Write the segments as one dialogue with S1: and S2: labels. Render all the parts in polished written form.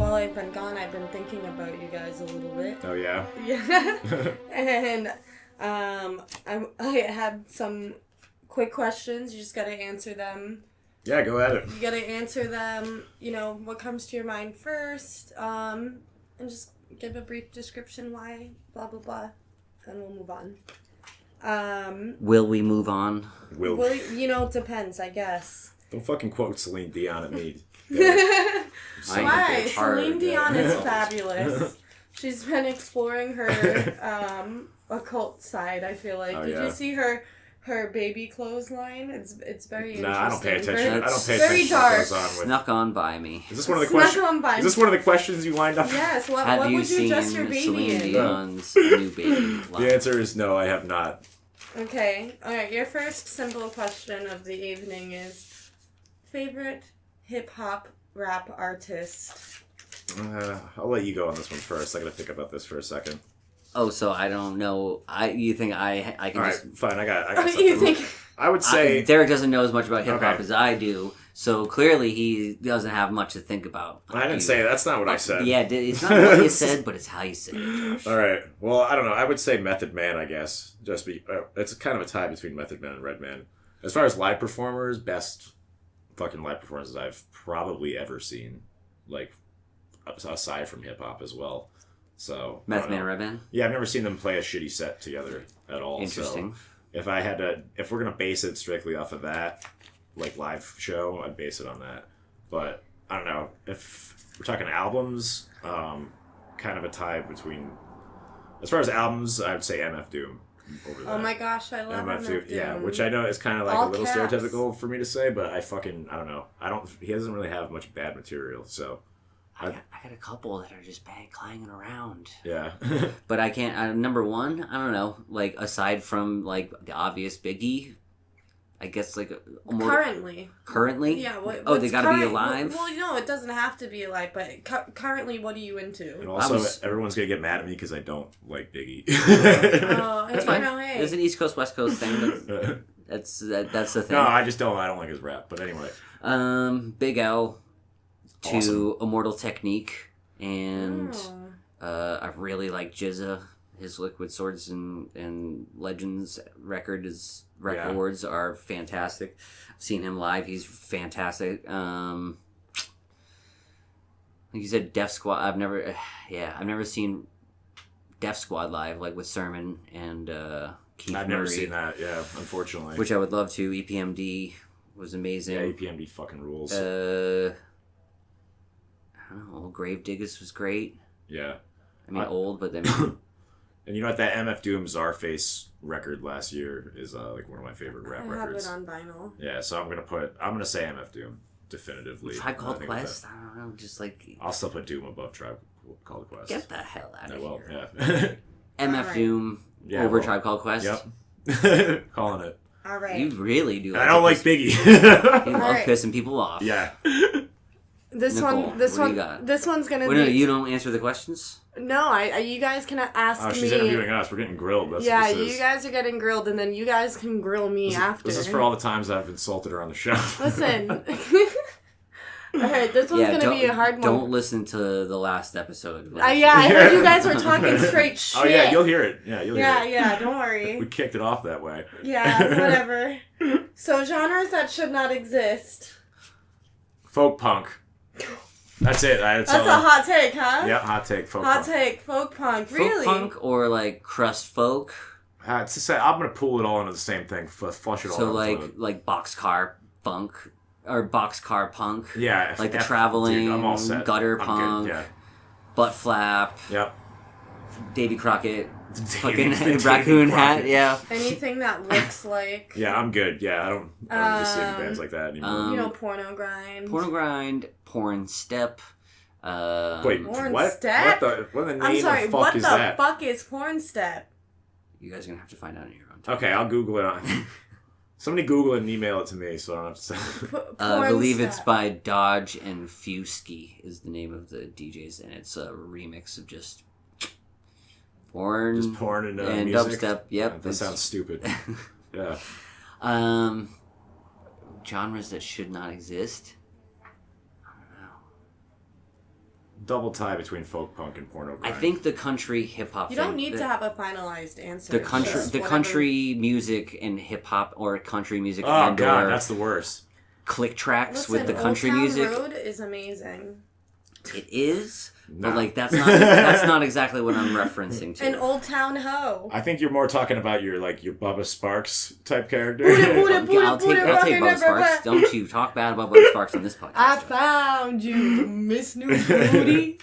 S1: while I've been gone, I've been thinking about you guys a little bit.
S2: Oh, yeah?
S1: Yeah. And I had some quick questions. You just gotta answer them.
S2: Yeah, go at it.
S1: You gotta answer them, what comes to your mind first, and just give a brief description why, blah, blah, blah, and we'll move on.
S3: Will we move on?
S2: Will.
S1: Well, depends, I guess.
S2: Don't fucking quote Celine Dion at me.
S1: Why? Celine Dion is fabulous. She's been exploring her occult side, I feel like. Did you see her baby clothesline? It's very interesting.
S2: I don't pay attention.
S1: Very,
S2: I don't pay
S1: very
S2: attention
S1: dark.
S2: to what goes on with.
S3: Snuck on by me.
S2: Is this one of the questions? Is this one of the questions you lined up?
S1: Yes. What
S3: Have you
S1: would you
S3: seen
S1: dress your baby
S3: Celine
S1: in?
S3: Dion's new baby line?
S2: The answer is no, I have not.
S1: Okay. All right. Your first simple question of the evening is favorite hip hop rap artist.
S2: I'll let you go on this one first. I gotta think about this for a second.
S3: Oh, so I don't know. You think I can
S2: All
S3: just...
S2: right, fine. I got something.
S1: You think?
S2: I would say
S3: Derek doesn't know as much about hip hop
S2: Okay.
S3: as I do, so clearly he doesn't have much to think about.
S2: I didn't say that's not what I said.
S3: Yeah, it's not what you said, but it's how you said it, Josh.
S2: All right. Well, I don't know. I would say Method Man, I guess. It's kind of a tie between Method Man and Redman. As far as live performers, best fucking live performances I've probably ever seen, like aside from hip hop as well. So
S3: Method Man and Redman?
S2: Yeah, I've never seen them play a shitty set together at all.
S3: Interesting.
S2: So if we're gonna base it strictly off of that, like live show, I'd base it on that. But I don't know if we're talking albums. Kind of a tie between. As far as albums, I would say MF Doom over that.
S1: Oh my gosh, I love MF Doom.
S2: Yeah, which I know is kind of like
S1: All
S2: a little
S1: caps.
S2: stereotypical for me to say, but I don't know. He doesn't really have much bad material, so.
S3: I got a couple that are just clanging around.
S2: Yeah.
S3: But I can't... number one, I don't know. Like, aside from, like, the obvious Biggie, I guess, like...
S1: Currently.
S3: Currently?
S1: Yeah.
S3: They gotta be alive?
S1: Well, no, it doesn't have to be alive, but currently, what are you into?
S2: And also, everyone's going to get mad at me because I don't like Biggie.
S1: Oh, it's fine. Hey.
S3: It's an East Coast, West Coast thing. That's the thing.
S2: No, I don't like his rap, but anyway.
S3: Big L to
S2: Awesome.
S3: Immortal Technique, and I really like Jizza. His Liquid Swords and Legends records are fantastic. I've seen him live; he's fantastic. Like you said, Def Squad. I've never seen Def Squad live, like with Sermon and Keith
S2: I've
S3: Murray,
S2: never seen that, yeah, unfortunately.
S3: which I would love to. EPMD was amazing.
S2: Yeah, EPMD fucking rules.
S3: I don't know. Gravediggers was great.
S2: Yeah.
S3: I mean, old, but then.
S2: And you know what? That MF Doom Czarface record last year is like one of my favorite rap records.
S1: I have it on vinyl.
S2: Yeah, so I'm gonna say MF Doom definitively.
S3: Tribe Called Quest? I don't know, just like...
S2: I'll still put Doom above Tribe Called Quest.
S3: Get the hell out of here.
S2: Yeah.
S3: MF
S1: Right.
S3: Doom over Tribe Called Quest?
S2: Yep. Calling it.
S1: All right.
S3: You really do.
S2: And I don't like Biggie.
S3: You love
S1: Alright.
S3: pissing people off.
S2: Yeah.
S1: This
S3: Nicole,
S1: one, this
S3: what do
S1: one,
S3: you got?
S1: this one's gonna
S3: Wait,
S1: be.
S3: no, you don't answer the questions?
S1: No, you guys can ask me.
S2: Oh, she's interviewing us. We're getting grilled. That's
S1: Yeah,
S2: what this
S1: you
S2: is.
S1: guys are getting grilled, and then you guys can grill me after.
S2: This is for all the times I've insulted her on the show.
S1: Listen. Alright, this one's gonna be a hard one.
S3: Don't listen to the last episode.
S1: Yeah, I heard you guys were talking straight shit.
S2: Oh yeah, you'll hear it. Yeah, you'll hear it.
S1: Yeah, don't worry.
S2: We kicked it off that way.
S1: Yeah, whatever. So, genres that should not exist.
S2: Folk punk. That's it.
S1: That's a hot take, huh?
S2: Yeah, hot take. Folk
S1: Hot
S2: punk.
S1: take, folk punk.
S3: Folk
S1: Really?
S3: punk or like crust folk?
S2: It's just, I'm gonna pull it all into the same thing. Flush it all.
S3: So
S2: into
S3: like boxcar funk or boxcar punk?
S2: Yeah,
S3: Like the traveling,
S2: dude, I'm all set.
S3: gutter
S2: I'm
S3: punk,
S2: good,
S3: butt flap,
S2: Yep.
S3: Davy Crockett,
S2: The
S3: fucking
S2: Davy
S3: raccoon hat,
S2: Crockett.
S3: yeah.
S1: Anything that looks like,
S2: Yeah, I'm good. Yeah, I don't listen to bands like that anymore.
S1: porno grind.
S3: Porno grind, porn step.
S2: Wait,
S1: Porn
S2: what?
S1: step?
S2: What the name
S1: I'm sorry,
S2: of fuck
S1: what
S2: is
S1: the
S2: that?
S1: fuck is porn step?
S3: You guys are gonna have to find out on your own time.
S2: Okay, I'll Google it. Somebody Google it and email it to me, so I don't have to say.
S3: I believe it's by Dodge and Fusky is the name of the DJs, and it's a remix of just porn,
S2: Just porn and music?
S3: dubstep. Yep,
S2: That sounds stupid. Yeah.
S3: Genres that should not exist. I don't know.
S2: double tie between folk punk and porno grind.
S3: I think the country hip hop.
S1: You don't need to have a finalized answer.
S3: The country music and hip hop or country music.
S2: Oh
S3: and
S2: god, that's the worst.
S3: Click tracks with the
S1: Old
S3: country
S1: Town
S3: music.
S1: Road is amazing.
S3: It is.
S2: No.
S3: But like that's not exactly what I'm referencing to.
S1: An Old Town Ho.
S2: I think you're more talking about your Bubba Sparks type character.
S3: I'll take Bubba Sparks. Don't you talk bad about Bubba Sparks on this podcast.
S1: I found you, Miss New Booty.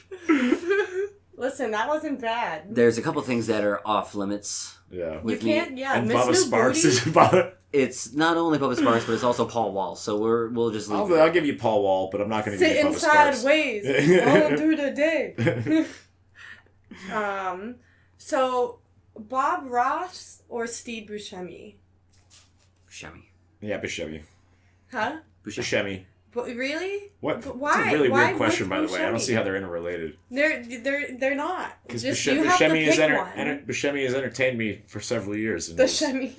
S1: Listen, that wasn't bad.
S3: There's a couple things that are off limits.
S2: Yeah.
S1: You can't. Yeah,
S2: and
S1: Miss
S2: Bubba
S1: New
S2: Sparks
S1: Booty.
S2: is about.
S3: It's not only Bubba Sparks, but it's also Paul Wall. So we'll just leave.
S2: I'll give you Paul Wall, but I'm not going to give you Bubba
S1: Sitting
S2: Sparks.
S1: sideways all through the day. So Bob Ross or Steve Buscemi?
S3: Buscemi.
S2: Yeah, Buscemi.
S1: Huh?
S2: Buscemi.
S1: But really?
S2: What?
S1: But why?
S2: That's a really
S1: Why
S2: weird question, by the way. I don't
S1: Buscemi?
S2: see how they're interrelated.
S1: They're not.
S2: Because
S1: Just you have to
S2: Buscemi
S1: pick
S2: has
S1: one.
S2: Buscemi has entertained me for several years. And
S1: Buscemi.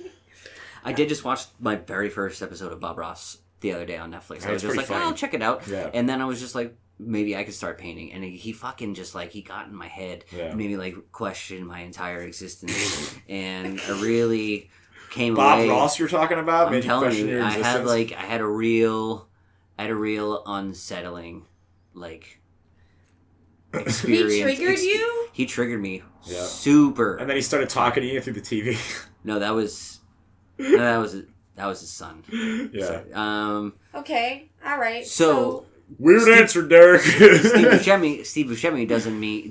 S3: I did just watch my very first episode of Bob Ross the other day on Netflix. I was just like,
S2: funny.
S3: oh, I'll check it out.
S2: Yeah.
S3: And then I was just like, maybe I could start painting. And he fucking just like, he got in my head.
S2: Yeah.
S3: Made me like question my entire existence. And I really came
S2: Bob
S3: away.
S2: Ross you're talking about?
S3: I'm
S2: Made you
S3: telling
S2: question
S3: you,
S2: your
S3: I
S2: existence?
S3: had a real unsettling like experience.
S1: He triggered you?
S3: He triggered me.
S2: Yeah.
S3: Super.
S2: And then he started talking to you through the TV.
S3: No, that was his son.
S2: Yeah.
S3: So,
S1: Okay. All right.
S3: So
S2: Weird answer, Derek.
S3: Steve Buscemi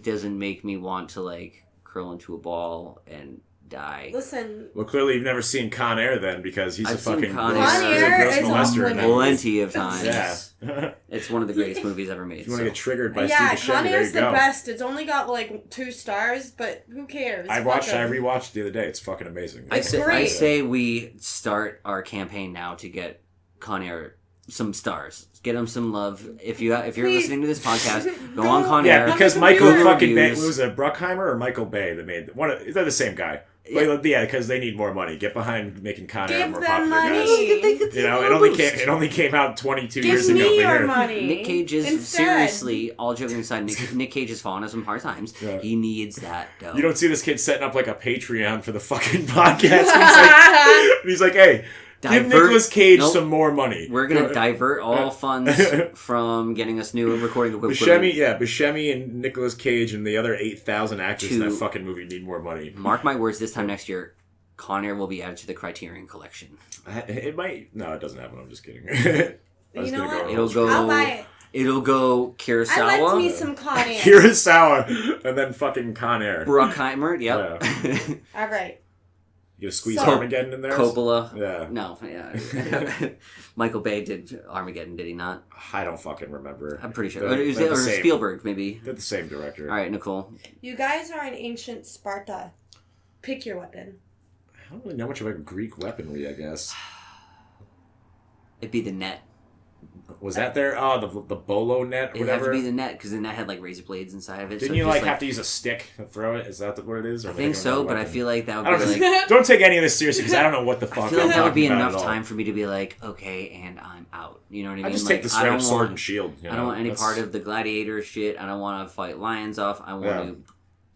S3: doesn't make me want to like curl into a ball and die.
S1: Listen.
S2: Well, clearly you've never seen Con Air then, because he's
S3: I've
S2: a
S3: seen
S2: fucking
S3: Con
S2: gross,
S1: Air.
S2: he's a gross
S1: Con Air is
S2: molester.
S1: on
S2: in that.
S3: Plenty of times.
S2: Yeah.
S3: It's one of the greatest movies ever made.
S2: If you want to get triggered by
S1: Yeah,
S2: Steve
S1: Con
S2: Buscemi, there
S1: Air's
S2: you
S1: the
S2: go.
S1: best. It's only got like 2 stars, but who cares?
S2: I
S1: Fuck
S2: rewatched
S1: 'em.
S2: it the other day. It's fucking amazing.
S3: I
S1: great.
S3: say we start our campaign now to get Con Air some stars. Get him some love. If you're
S1: Please.
S3: listening to this podcast, go
S1: Don't-
S3: on Con
S2: Yeah,
S3: Air.
S2: because
S1: I'm
S2: Michael
S1: confused.
S2: fucking Bay,
S3: Reviews.
S2: was it Bruckheimer or Michael Bay that made they're the same guy.
S3: Yeah.
S2: Yeah, because they need more money. Get behind making Con Air
S1: Give
S2: more
S1: them
S2: popular,
S1: money.
S2: guys. You know, it only came out 22
S1: Give
S2: years ago.
S1: me
S2: but
S1: your
S2: here-
S1: money.
S3: Nick Cage is
S1: Instead.
S3: seriously, all joking aside, Nick Cage has fallen on some hard times.
S2: Yeah.
S3: He needs that dough.
S2: You don't see this kid setting up like a Patreon for the fucking podcast. He's like, hey, give Nicolas Cage some more money.
S3: We're gonna divert all funds from getting us new recording equipment.
S2: Buscemi and Nicolas Cage and the other 8,000 actors in that
S3: To-
S2: fucking movie need more money.
S3: Mark my words, this time next year, Con Air will be added to the Criterion Collection.
S2: It might. No, it doesn't happen. I'm just kidding. I was
S1: You know
S2: gonna
S1: what?
S2: go.
S3: It'll go.
S1: I'll buy it.
S3: It'll go Kurosawa,
S1: I liked me some Con Air.
S2: Kurosawa, and then fucking Con Air.
S3: Bruckheimer. Yep.
S1: All right.
S2: You gonna squeeze
S1: So-
S2: Armageddon in there?
S3: Coppola.
S2: Yeah.
S3: No. Yeah. Michael Bay did Armageddon, did he not?
S2: I don't fucking remember.
S3: I'm pretty sure.
S2: They're-
S3: Or,
S2: they're the
S3: or
S2: same.
S3: Spielberg, maybe.
S2: They're the same director.
S3: All right, Nicole.
S1: You guys are in ancient Sparta. Pick your weapon.
S2: I don't really know much about Greek weaponry, I guess.
S3: It'd be the net.
S2: Was that there? Oh, the bolo net,
S3: It'd
S2: whatever.
S3: have to be the net because the net had like razor blades inside of it.
S2: Didn't
S3: so
S2: you
S3: just,
S2: like have to use a stick to throw it? Is that what it is? Or
S3: I
S2: am
S3: think
S2: thinking
S3: so,
S2: about a
S3: but I
S2: weapon?
S3: feel like that
S2: I
S3: would
S2: don't,
S3: be like.
S2: don't take any of this seriously because I don't know what the fuck
S3: I feel like
S2: I'm
S3: that would be
S2: talking about
S3: enough
S2: at all.
S3: time for me to be like, okay, and I'm out. You know what I mean?
S2: I just
S3: like,
S2: take the straight
S3: don't
S2: up sword
S3: want-
S2: and shield. You know?
S3: I don't want any
S2: That's-
S3: part of the gladiator shit. I don't want to fight lions off. I want
S2: Yeah.
S3: to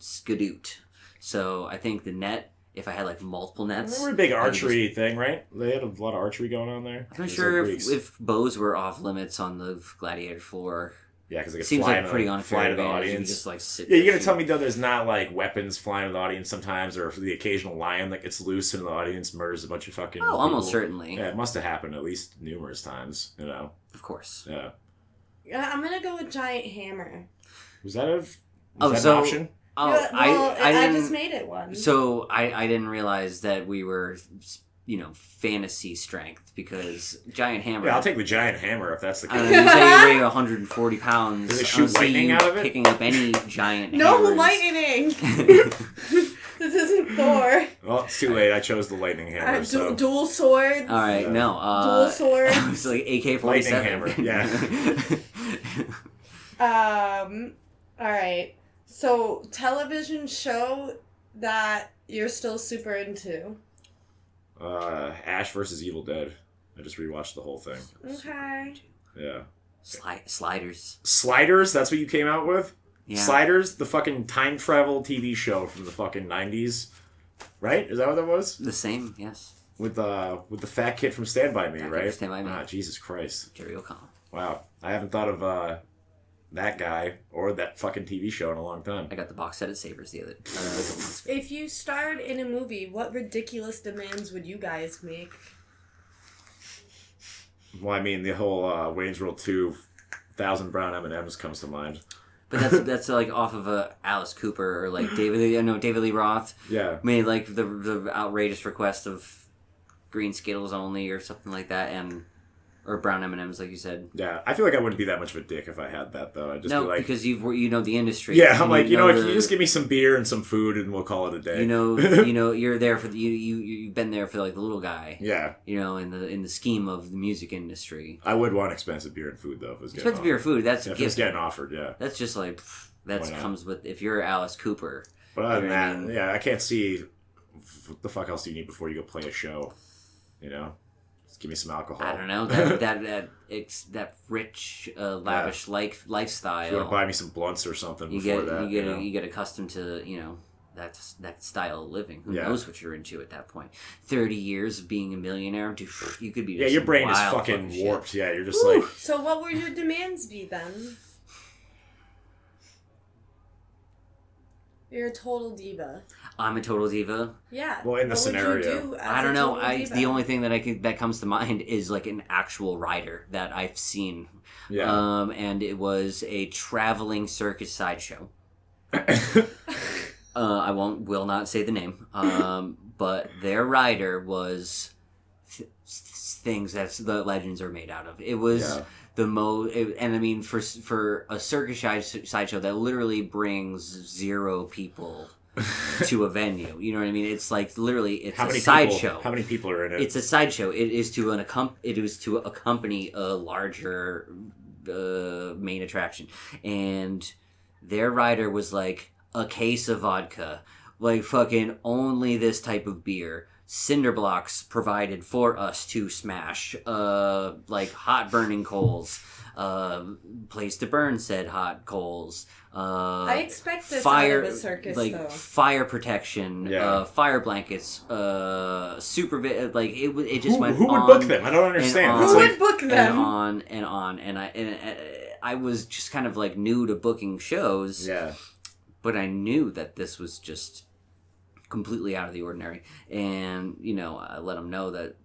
S3: skadoot. So I think the net, if I had like multiple nets.
S2: Remember a big
S3: I would
S2: archery thing, right? They had a lot of archery going on there.
S3: I'm not
S2: It was
S3: sure
S2: like
S3: if,
S2: Greeks.
S3: if bows were off limits on the gladiator floor.
S2: Yeah, because they
S3: It
S2: could
S3: seems
S2: fly
S3: like a pretty unfair
S2: fly to the
S3: advantage. You could
S2: audience.
S3: just like sit.
S2: Yeah, you're
S3: there
S2: gonna tell me
S3: shooting.
S2: though there's not like weapons flying to the audience sometimes, or the occasional lion that gets loose in the audience murders a bunch of fucking.
S3: Oh, almost
S2: people.
S3: certainly.
S2: Yeah, it must have happened at least numerous times. You know.
S3: Of course.
S2: Yeah.
S1: I'm gonna go with giant hammer.
S2: Was that a? Was
S3: Oh,
S2: that
S3: so-
S2: an option?
S3: Oh,
S1: Yeah, well,
S3: I didn't.
S1: just made it one.
S3: So I didn't realize that we were, fantasy strength because giant hammer.
S2: Yeah, I'll take the giant hammer if that's the
S3: I
S2: case.
S3: don't know, you say you weigh 140 pounds.
S2: Does it
S3: I
S2: shoot
S3: don't see
S2: lightning
S3: you
S2: out of it?
S3: Picking up any giant
S1: no
S3: hammers.
S1: lightning. This isn't Thor.
S2: Well, it's too late. I chose the lightning hammer. So.
S1: Dual swords.
S3: All right,
S2: Yeah.
S3: no.
S1: Dual swords.
S3: It's like AK-47.
S2: Lightning hammer, yeah.
S1: All right. So, television show that you're still super into.
S2: Ash versus Evil Dead. I just rewatched the whole thing.
S1: Okay.
S2: Yeah.
S3: Sliders.
S2: Sliders. That's what you came out with.
S3: Yeah.
S2: Sliders, the fucking time travel TV show from the fucking 90s. Right? Is that what that was?
S3: The same, yes.
S2: With the fat kid from Stand By Me, right?
S3: Stand By Me.
S2: Ah, Jesus Christ.
S3: Jerry O'Connell.
S2: Wow. I haven't thought of that guy or that fucking TV show in a long time.
S3: I got the box set at Savers the other
S1: If you starred in a movie, what ridiculous demands would you guys make?
S2: Well, I mean, the whole Wayne's World 2 1,000 brown M&Ms comes to mind.
S3: But that's like off of Alice Cooper or like David Lee Roth.
S2: Yeah.
S3: Made like the outrageous request of green Skittles only or something like that, or brown M&Ms like you said.
S2: Yeah, I feel like I wouldn't be that much of a dick if I had that though. I'd just be like,
S3: because you know the industry.
S2: Yeah, I'm like, you know what? Can you just give me some beer and some food and we'll call it a day?
S3: You know, you're there for you've been there for like the little guy.
S2: Yeah. You
S3: know, in the scheme of the music industry.
S2: I would want expensive beer and food though if it was getting
S3: expensive beer and food. That's
S2: if it's getting offered. Yeah.
S3: That's just like that comes with if you're Alice Cooper.
S2: But other than that, yeah, I can't see what the fuck else do you need before you go play a show. You know. Give me some alcohol.
S3: I don't know that rich, lavish lifestyle.
S2: If you want to buy me some blunts or something you
S3: get accustomed to that style of living. Who knows what you're into at that point? 30 years of being a millionaire, dude, you could be.
S2: Yeah, your brain is fucking warped. Shit. Yeah, you're just like.
S1: So what would your demands be then? You're a total diva.
S3: I'm a total diva.
S1: Yeah.
S2: Well, in the scenario,
S3: I don't know. The only thing that comes to mind is like an actual rider that I've seen.
S2: Yeah.
S3: And it was a traveling circus sideshow. I will not say the name. But their rider was things that the legends are made out of. It was. The and I mean for a circus sideshow that literally brings 0 people to a venue, you know what I mean? It's like literally it's a sideshow.
S2: How many people are in it?
S3: It's a sideshow. It is to accompany a larger main attraction, and their rider was like a case of vodka, like fucking only this type of beer. Cinder blocks provided for us to smash, like hot burning coals, place to burn said hot coals.
S1: I expect this
S3: fire,
S1: out of a circus,
S3: like
S1: though.
S3: Fire protection, fire blankets, like it just went.
S2: Who would book them? I don't understand.
S1: Who would book them?
S3: And on, and I was just kind of like new to booking shows.
S2: Yeah,
S3: but I knew that this was just completely out of the ordinary, and I let them know that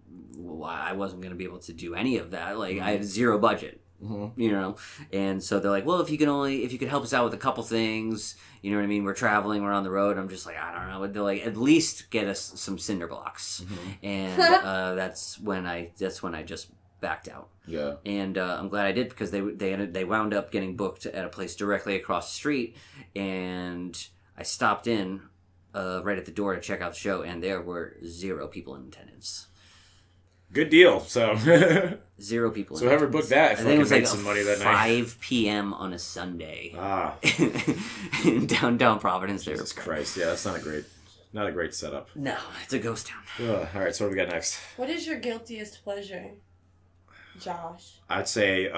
S3: I wasn't going to be able to do any of that. Like I had 0 budget, and so they're like, well, if you could help us out with a couple things, you know what I mean? We're traveling, we're on the road. I'm just like, I don't know. They're like, at least get us some cinder blocks, and that's when I just backed out.
S2: Yeah,
S3: and I'm glad I did because they wound up getting booked at a place directly across the street, and I stopped in. Right at the door to check out the show, and there were 0 people in attendance. Good deal. So 0 people. So whoever booked that, I think it was like some money that 5 p.m. on a Sunday. In downtown Providence. Jesus Christ! Yeah, that's not a great setup. No, it's a ghost town. All right, so what do we got next?
S1: What is your guiltiest pleasure, Josh?
S2: I'd say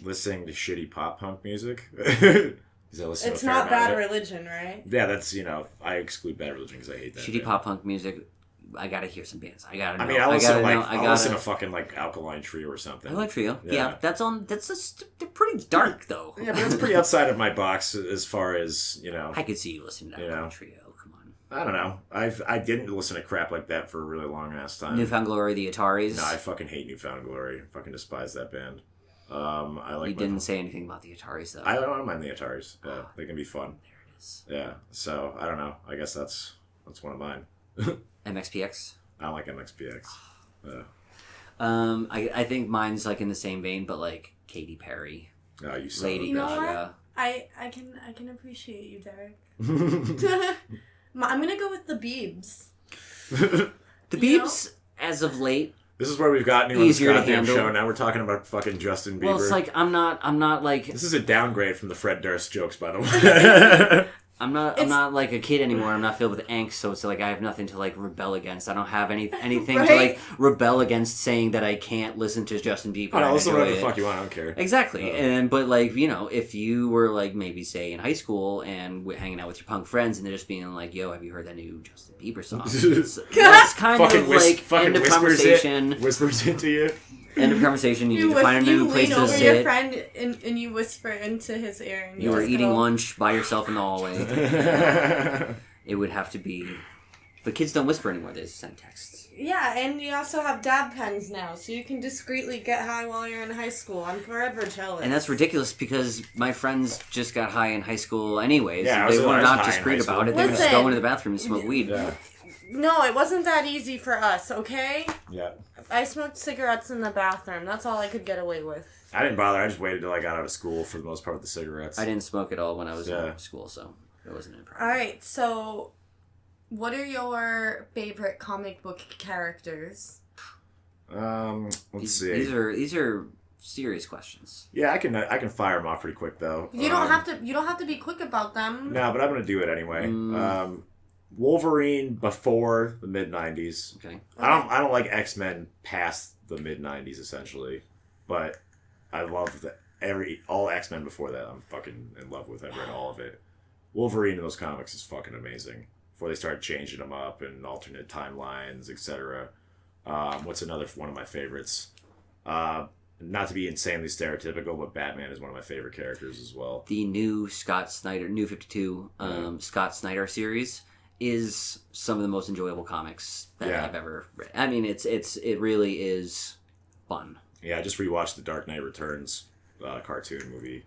S2: listening to shitty pop punk music.
S1: It's not Bad Religion, right?
S2: Yeah, that's, I exclude Bad Religion because I hate that.
S3: Shitty pop punk music, I gotta hear some bands. I gotta know.
S2: I mean, I'll listen to fucking, like, Alkaline Trio or something.
S3: Alkaline Trio? Yeah. They're pretty dark, though.
S2: Yeah, but that's pretty outside of my box as far as,
S3: I could see you listening to Alkaline Trio. Come on.
S2: I don't know. I didn't listen to crap like that for a really long ass time.
S3: Newfound Glory, the Ataris?
S2: No, I fucking hate Newfound Glory. I fucking despise that band.
S3: You didn't say anything about the Ataris, though.
S2: I don't mind the Ataris. Yeah, they can be fun.
S3: There it is.
S2: Yeah, so I don't know. I guess that's one of mine.
S3: MXPX.
S2: I don't like MXPX.
S3: I think mine's like in the same vein, but like Katy Perry.
S2: Oh, you saw
S3: Lady Gaga.
S1: I can appreciate you, Derek. I'm gonna go with the Biebs.
S3: The Biebs, as of late.
S2: This is where we've gotten you on this goddamn show. Now we're talking about fucking Justin Bieber.
S3: Well, it's like I'm not like.
S2: This is a downgrade from the Fred Durst jokes, by the way.
S3: I'm not like a kid anymore. I'm not filled with angst, so it's like I have nothing to like rebel against. I don't have anything
S1: right?
S3: to like rebel against saying that I can't listen to Justin Bieber.
S2: No, listen to whatever the fuck you want. I don't care.
S3: Exactly. But like, you know, if you were like maybe say in high school and hanging out with your punk friends and they're just being like, "Yo, have you heard that new Justin Bieber song?" That's kind of like end of conversation.
S2: Whispers into you.
S3: End of conversation. You need to find a new place to sit.
S1: You lean over your friend and you whisper into his ear. And
S3: you were eating lunch by yourself in the hallway. It would have to be... But kids don't whisper anymore. They just send texts.
S1: Yeah, and you also have dab pens now, so you can discreetly get high while you're in high school. I'm forever jealous.
S3: And that's ridiculous because my friends just got high in high school anyways.
S2: Yeah,
S3: they were not discreet about it. They would just go into the bathroom and smoke weed.
S2: Yeah.
S1: No, it wasn't that easy for us, okay?
S2: Yeah.
S1: I smoked cigarettes in the bathroom. That's all I could get away with.
S2: I didn't bother. I just waited till I got out of school for the most part with the cigarettes.
S3: I didn't smoke at all when I was in school, so it wasn't a problem.
S1: Alright, so what are your favorite comic book characters?
S2: Let's see.
S3: These are serious questions.
S2: Yeah, I can fire them off pretty quick though.
S1: You don't have to be quick about them.
S2: No, but I'm gonna do it anyway. Wolverine before the mid '90s.
S3: Okay.
S2: I don't like X-Men past the mid '90s essentially, but I love all X-Men before that. I'm fucking in love with. I've read all of it. Wolverine in those comics is fucking amazing. Before they started changing them up and alternate timelines, etc. What's another one of my favorites? Not to be insanely stereotypical, but Batman is one of my favorite characters as well.
S3: The new Scott Snyder, New 52, Scott Snyder series is some of the most enjoyable comics that I've ever read. I mean, it really is fun. Yeah,
S2: I just rewatched the Dark Knight Returns cartoon movie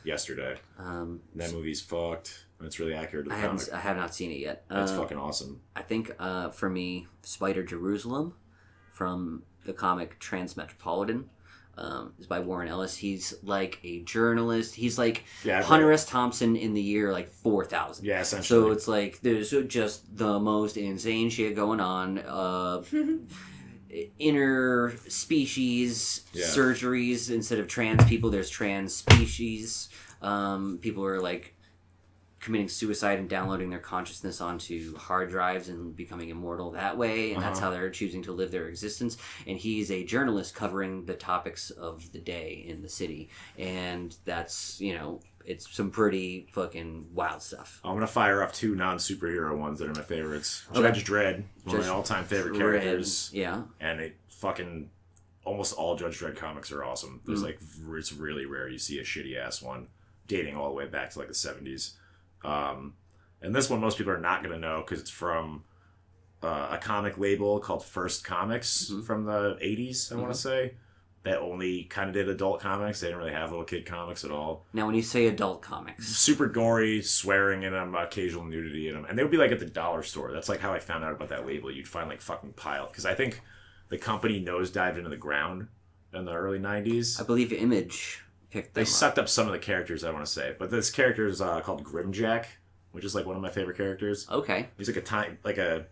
S2: yesterday. That movie's fucked. It's really accurate to the comic.
S3: I have not seen it yet.
S2: It's fucking awesome.
S3: I think for me, Spider Jerusalem from the comic Transmetropolitan is by Warren Ellis. He's like a journalist. He's like Hunter S. Thompson in the year like 4000.
S2: Yeah, essentially.
S3: So it's like there's just the most insane shit going on. Inner species surgeries instead of trans people. There's trans species. People are like committing suicide and downloading their consciousness onto hard drives and becoming immortal that way, and that's how they're choosing to live their existence. And he's a journalist covering the topics of the day in the city, and that's, you know, it's some pretty fucking wild stuff.
S2: I'm gonna fire up two non-superhero ones that are my favorites. Judge Dredd, one of my all-time favorite characters.
S3: Yeah,
S2: and it fucking almost all Judge Dredd comics are awesome. There's like it's really rare you see a shitty ass one, dating all the way back to like the 70s. And this one most people are not going to know because it's from a comic label called First Comics from the 80s, I want to say, that only kind of did adult comics. They didn't really have little kid comics at all.
S3: Now, when you say adult comics...
S2: Super gory, swearing in them, occasional nudity in them. And they would be like at the dollar store. That's like how I found out about that label. You'd find like fucking pile. Because I think the company nosedived into the ground in the early 90s.
S3: I believe Image...
S2: They sucked up some of the characters, I want to say, but this character is called Grimjack, which is like one of my favorite characters.
S3: Okay,
S2: he's like a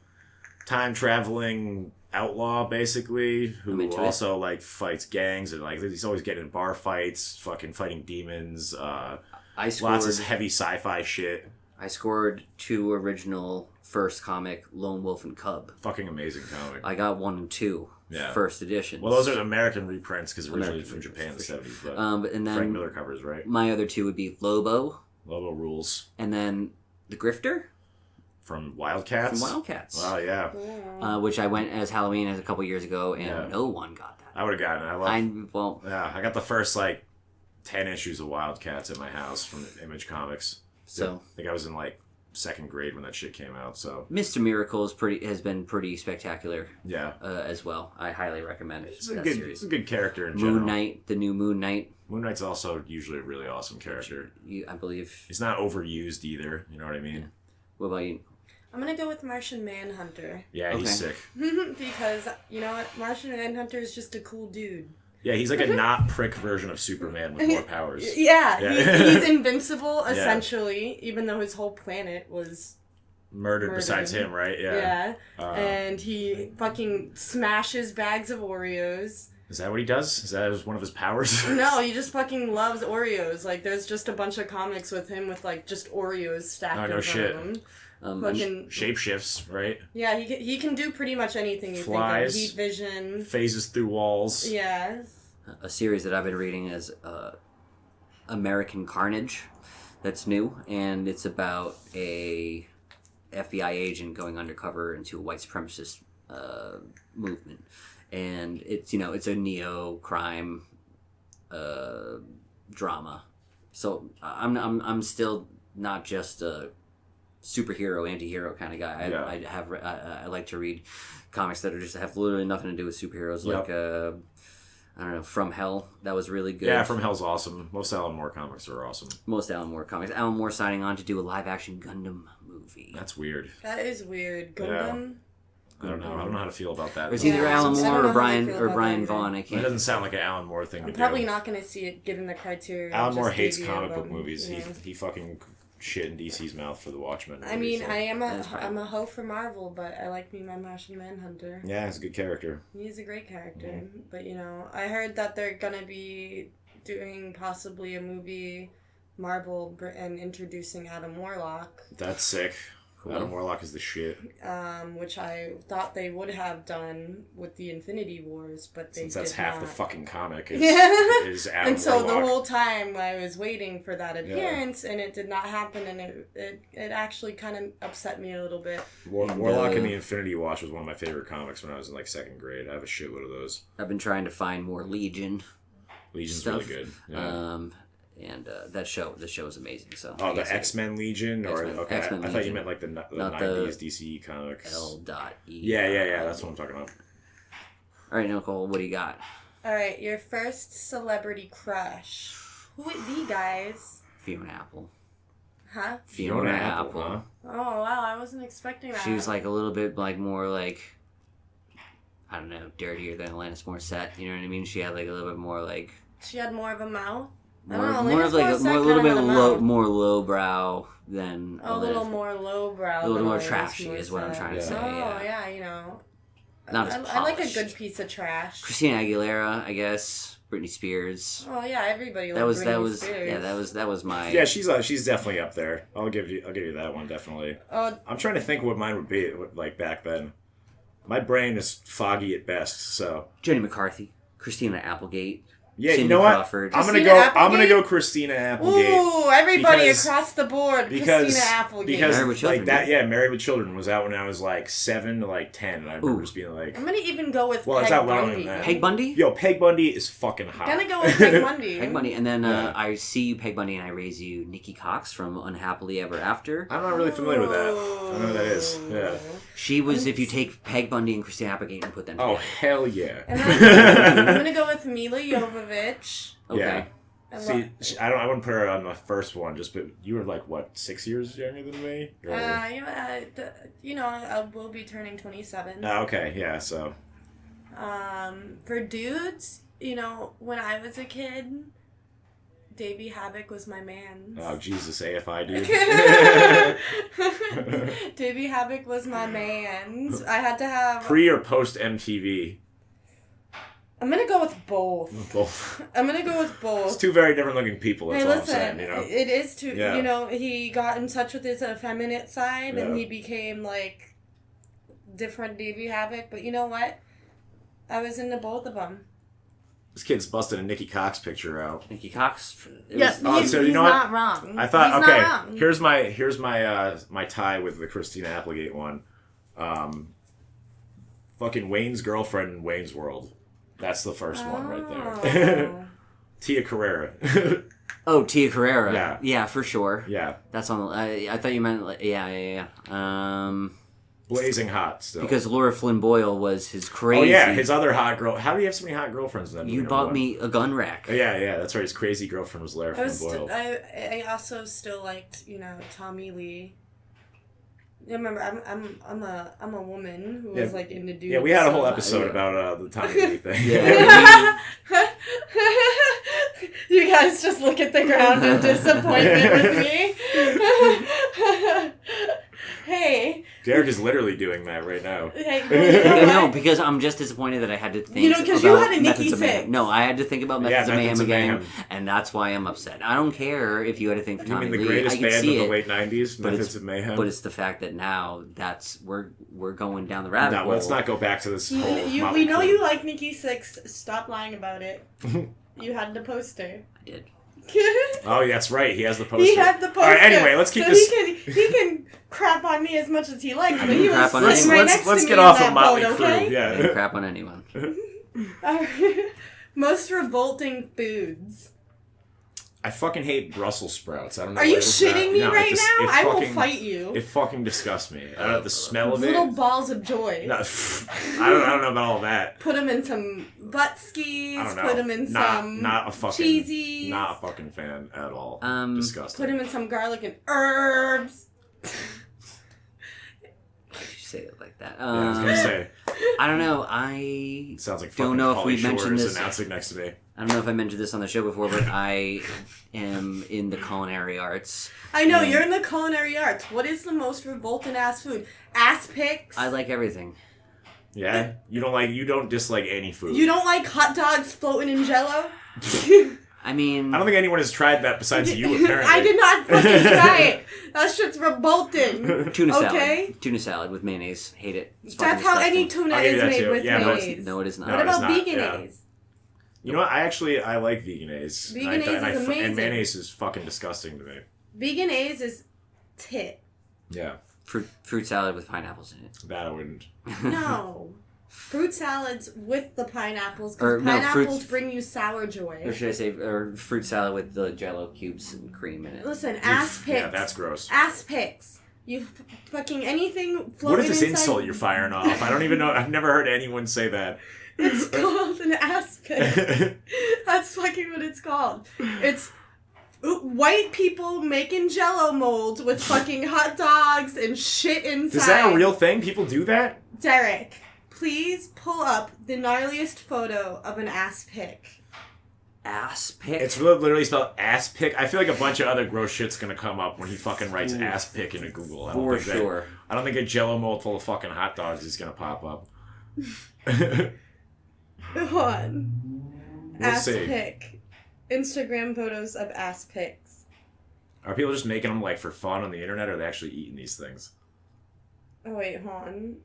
S2: time traveling outlaw, basically, who also like fights gangs and like he's always getting in bar fights, fucking fighting demons. Lots of heavy sci-fi shit.
S3: I scored 2 original first comic, Lone Wolf and Cub.
S2: Fucking amazing comic.
S3: I got 1 and 2.
S2: Yeah.
S3: First editions.
S2: Well, those are American reprints because originally from Japan in the 70s. But
S3: and then
S2: Frank Miller covers, right?
S3: My other 2 would be Lobo.
S2: Lobo rules.
S3: And then The Grifter.
S2: From Wildcats? Wow, yeah.
S3: Which I went as Halloween a couple years ago, and no one got that.
S2: I would have gotten it. I got the first, like, 10 issues of Wildcats at my house from Image Comics.
S3: So
S2: I think I was in, like, 2nd grade when that shit came out. So
S3: Mr. Miracle has been pretty spectacular.
S2: Yeah,
S3: as well. I highly recommend it.
S2: It's a good character in general.
S3: Moon Knight, the new Moon Knight.
S2: Moon Knight's also usually a really awesome character.
S3: I believe
S2: he's not overused either. You know what I mean?
S3: Yeah. What about you?
S1: I'm gonna go with Martian Manhunter.
S2: Yeah, he's sick.
S1: Because you know what, Martian Manhunter is just a cool dude.
S2: Yeah, he's like a not prick version of Superman with more powers.
S1: Yeah. He's invincible, essentially, even though his whole planet was
S2: murdered besides him, right?
S1: Yeah. And he fucking smashes bags of Oreos.
S2: Is that what he does? Is that one of his powers?
S1: No, he just fucking loves Oreos. Like, there's just a bunch of comics with him with, like, just Oreos stacked in front of him.
S2: Fucking shapeshifts, right?
S1: Yeah, he can do pretty much anything you
S2: Flies,
S1: think of. Heat vision.
S2: Phases through walls.
S1: Yeah.
S3: A series that I've been reading is American Carnage. That's new, and it's about a FBI agent going undercover into a white supremacist movement, and it's it's a neo-crime drama. So I'm still not just a superhero anti-hero kind of guy. I like to read comics that have literally nothing to do with superheroes, like I don't know, From Hell. That was really good.
S2: Yeah, From Hell's awesome. Most Alan Moore comics are awesome.
S3: Most Alan Moore comics. Alan Moore signing on to do a live-action Gundam movie.
S2: That's weird.
S1: That is weird. Gundam?
S2: Yeah. I don't know how to feel about that.
S3: It's either Alan Moore or Brian Vaughan. I can't.
S2: It doesn't sound like an Alan Moore thing to do.
S1: I'm probably not going to see it given the criteria.
S2: Alan Moore hates comic book movies. Yeah. He fucking shit in DC's mouth for the Watchmen movie,
S1: I mean, so. I'm a hoe for Marvel, but I like me my Martian Manhunter.
S2: Yeah, he's a good character.
S1: He's a great character. Mm-hmm. But, I heard that they're going to be doing possibly a movie, Marvel, and introducing Adam Warlock.
S2: That's sick. Cool. Adam Warlock is the shit.
S1: Which I thought they would have done with the Infinity Wars, but they
S2: Since that's
S1: did
S2: half
S1: not.
S2: the fucking comic is Adam
S1: And so
S2: Warlock.
S1: the whole time I was waiting for that appearance, and it did not happen, and it actually kind of upset me a little bit.
S2: Warlock and the Infinity Watch was one of my favorite comics when I was in second grade. I have a shitload of those.
S3: I've been trying to find more Legion.
S2: Legion's
S3: stuff.
S2: Really good. Yeah.
S3: And the show is amazing. So
S2: the X-Men Legion, or okay,
S3: X-Men
S2: I thought you meant like the 90s DC comics.
S3: L.E.
S2: Yeah, that's what I'm talking about.
S3: All right, Nicole, what do you got?
S1: All right, your first celebrity crush. Who would be, guys?
S3: Fiona Apple.
S1: Huh?
S2: Fiona Apple. Huh?
S1: Oh wow, I wasn't expecting that.
S3: She was like a little bit more like, I don't know, dirtier than Alanis Morissette. You know what I mean? She had like a little bit more like.
S1: She had more of a mouth.
S3: More of like a little bit more lowbrow than
S1: a little more lowbrow.
S3: A little more trashy is what I'm trying to say.
S1: Oh yeah,
S3: Not as polished.
S1: I like a good piece of trash.
S3: Christina Aguilera, I guess. Britney Spears.
S1: Oh yeah, everybody loves Britney Spears.
S3: Yeah, that was my.
S2: Yeah, she's definitely up there. I'll give you that one definitely. I'm trying to think what mine would be like back then. My brain is foggy at best, so.
S3: Jenny McCarthy, Christina Applegate.
S2: Yeah,
S3: Cindy
S2: you know what?
S3: Crawford.
S2: I'm gonna go Christina Applegate.
S1: Ooh, everybody across the board. Christina Applegate.
S2: Because
S3: Married with Children,
S2: Married with Children was out when I was like 7 to 10. And I remember just being like,
S1: I'm gonna even go with
S2: Peg
S1: it's out longer
S2: than that.
S3: Peg Bundy?
S2: Yo, Peg Bundy is fucking hot.
S1: I'm gonna go with Peg Bundy.
S3: Peg Bundy, and then I see you, Peg Bundy, and I raise you, Nikki Cox from Unhappily Ever After.
S2: I'm not really familiar with that. I don't know who that is. Yeah.
S3: She was, if you take Peg Bundy and Christina Applegate and put them together.
S2: Oh, hell yeah.
S1: And I'm gonna go with Mila Jovovich.
S3: Okay.
S2: Yeah. See, I wouldn't put her on the first one. But you were like what, 6 years younger than me?
S1: I will be turning 27.
S2: Okay, yeah. So.
S1: For dudes, when I was a kid, Davey Havoc was my man.
S2: Oh Jesus, AFI dude.
S1: Davey Havoc was my man. I had to have
S2: pre or post MTV.
S1: I'm gonna go with both.
S2: Both.
S1: I'm gonna go with both.
S2: It's two very different looking people. That's all I'm saying.
S1: It is too. Yeah. He got in touch with his effeminate side, and he became like different Davey Havoc. But you know what? I was into both of them.
S2: This kid's busted a Nikki Cox picture out.
S3: Nikki Cox.
S1: Yes, he's not wrong.
S2: I thought here's my tie with the Christina Applegate one. Fucking Wayne's girlfriend in Wayne's World. That's the first one right there. Tia Carrera.
S3: Oh, Tia Carrera.
S2: Yeah.
S3: Yeah, for sure.
S2: Yeah.
S3: That's on. I thought you meant like yeah.
S2: Blazing hot still.
S3: Because Laura Flynn Boyle was his crazy.
S2: Oh yeah, his other hot girl. How do you have so many hot girlfriends then?
S3: You bought me a gun rack.
S2: Oh, yeah, that's right. His crazy girlfriend was Laura Flynn Boyle.
S1: I also still liked Tommy Lee. Remember, I'm a woman who was like into dudes.
S2: Yeah, we had a whole episode about the Tommy Lee thing.
S3: Yeah.
S1: You guys just look at the ground in disappointment with me. Hey.
S2: Derek is literally doing that right now.
S1: Hey,
S3: No, because I'm just disappointed that I had to think
S1: because you had a
S3: Methods
S1: Nikki
S3: of Mayhem.
S1: 6.
S3: No, I had to think about Methods of Mayhem again,
S2: Mayhem.
S3: and that's why I'm upset. I don't care if you had to think for
S2: You
S3: Tommy
S2: mean the
S3: Lee.
S2: greatest
S3: I can
S2: band
S3: see
S2: of the
S3: it,
S2: late 90s, Methods of Mayhem?
S3: but it's the fact that now we're going down the rabbit hole.
S2: No, let's not go back to this whole...
S1: We know you like Nikki 6. Stop lying about it. You had the poster.
S3: I did.
S2: Oh, that's right. He has the poster.
S1: He had the poster.
S2: All right, anyway, let's keep this...
S1: He can crap on me as much as he likes, but he was
S3: crap on
S1: sitting right next to
S2: let's
S1: me
S2: get
S1: in
S2: off
S1: that
S2: of Motley
S1: boat,
S2: Crue.
S1: okay?
S2: Yeah.
S3: I didn't crap on anyone.
S1: Most revolting foods.
S2: I fucking hate Brussels sprouts. I don't know.
S1: Are you shitting me
S2: No,
S1: right now? I will
S2: fucking-
S1: fight you.
S2: It fucking disgusts me. I don't know the smell of
S1: Little
S2: it.
S1: balls of joy.
S2: No, I don't know about all that.
S1: Put them in some butt skis.
S2: I don't know.
S1: Put them in some
S2: not a fucking
S1: cheesies.
S2: Not a fucking fan at all. Disgusting.
S1: Put them in some garlic and herbs.
S3: Why did you say it like that?
S2: I was gonna say.
S3: I don't know. I
S2: Sounds like
S3: don't
S2: fucking
S3: know if
S2: Pauly
S3: we
S2: Shore
S3: mentioned
S2: is
S3: this.
S2: announcing next to me.
S3: I don't know if I mentioned this on the show before, but I am in the culinary arts.
S1: I know, you're in the culinary arts. What is the most revolting ass food? Ass picks?
S3: I like everything.
S2: Yeah? You don't dislike any food.
S1: You don't like hot dogs floating in Jell-O?
S3: I mean,
S2: I don't think anyone has tried that besides you, apparently.
S1: I did not fucking try it. That shit's revolting.
S3: tuna
S1: Okay.
S3: salad. Tuna salad with mayonnaise. Hate it. It's
S1: That's
S3: fucking
S1: how any
S3: disgusting.
S1: tuna
S2: I'll give you
S1: is
S2: that
S1: made
S2: too.
S1: with
S2: Yeah,
S1: mayonnaise.
S3: No, it is not.
S1: What
S2: No, it's
S1: about
S2: not,
S1: veganese?
S2: You know what? I like veganese.
S1: Veganese is amazing.
S2: And mayonnaise is fucking disgusting to me.
S1: Veganese is tit.
S2: Yeah.
S3: Fruit salad with pineapples in it.
S2: That I wouldn't.
S1: No. Fruit salads with the pineapples,
S3: Or,
S1: because
S3: no,
S1: pineapples
S3: fruits-
S1: bring you sour joy.
S3: Or should I say, or fruit salad with the Jell-O cubes and cream in it.
S1: Listen, ass picks.
S2: Yeah, that's gross.
S1: Ass picks. You fucking anything floating
S2: What is this
S1: inside...
S2: insult you're firing off? I don't even know. I've never heard anyone say that.
S1: It's called an ass pick. That's fucking what it's called. It's white people making Jell-O molds with fucking hot dogs and shit inside.
S2: Is that a real thing? People do that?
S1: Derek, please pull up the gnarliest photo of an ass pick.
S3: Ass pick?
S2: It's literally spelled ass pick. I feel like a bunch of other gross shit's gonna come up when he fucking writes ass pick into Google.
S3: For sure.
S2: I don't think a Jell-O mold full of fucking hot dogs is gonna pop up.
S1: Hold on.
S2: We'll
S1: Ass
S2: see.
S1: pick. Instagram photos of ass pics.
S2: Are people just making them like for fun on the internet, or are they actually eating these things?
S1: Oh wait, hold on.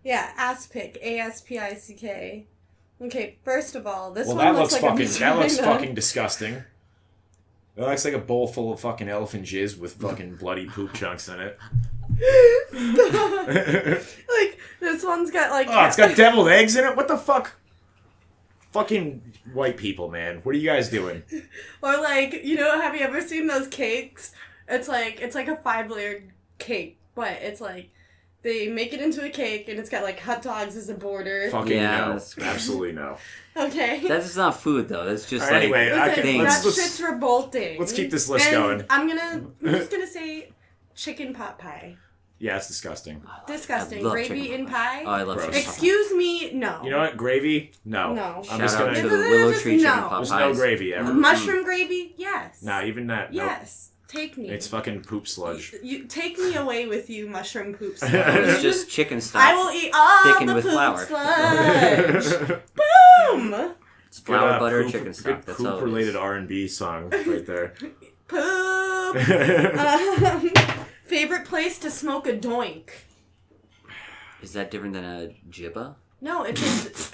S1: Yeah, ass pick. ASPICK. Okay, first of all, this one looks like a vagina.
S2: That looks fucking disgusting. It looks like a bowl full of fucking elephant jizz with fucking bloody poop chunks in it.
S1: Like, this one's got like...
S2: Oh, it's got deviled eggs in it? What the fuck? Fucking white people, man. What are you guys doing?
S1: Or like, you know, have you ever seen those cakes? It's like a 5-layered cake, but it's like, they make it into a cake and it's got like hot dogs as a border.
S2: Fucking
S3: Yeah,
S2: no.
S3: that's-
S2: Absolutely no.
S1: Okay.
S3: That's not food, though. That's just
S2: Alright,
S3: like...
S2: anyway,
S1: Listen,
S2: okay,
S1: that
S2: let's
S1: shit's revolting.
S2: let's keep this list
S1: And
S2: going.
S1: I'm just gonna say chicken pot pie.
S2: Yeah, it's disgusting.
S1: Disgusting.
S3: I love
S1: Gravy
S3: chicken
S1: in
S3: pot
S1: pie?
S3: Oh, I love
S2: Gross.
S3: chicken pot pie.
S1: Excuse me, no.
S2: You know what? Gravy? No.
S1: No.
S2: I'm
S3: Shout
S2: just
S3: out
S2: gonna...
S3: to the Willow
S1: Just
S3: Tree chicken
S1: no.
S3: pot
S2: There's
S3: pies.
S2: no gravy ever.
S1: Mushroom gravy? Yes.
S2: Nah, even that. Nope.
S1: Yes. Take me.
S2: It's fucking poop sludge.
S1: You take me away with you, mushroom poop
S3: It's
S1: sludge.
S3: just chicken stock.
S1: I will eat all
S3: thickened
S1: the
S3: with
S1: poop
S3: flour.
S1: sludge. Boom!
S3: It's flour, butter,
S2: poop,
S3: chicken stock.
S2: Good
S3: That's all it
S2: poop-related
S3: is.
S2: R&B song right there.
S1: Poop! Favorite place to smoke a doink?
S3: Is that different than a jibba?
S1: No, it's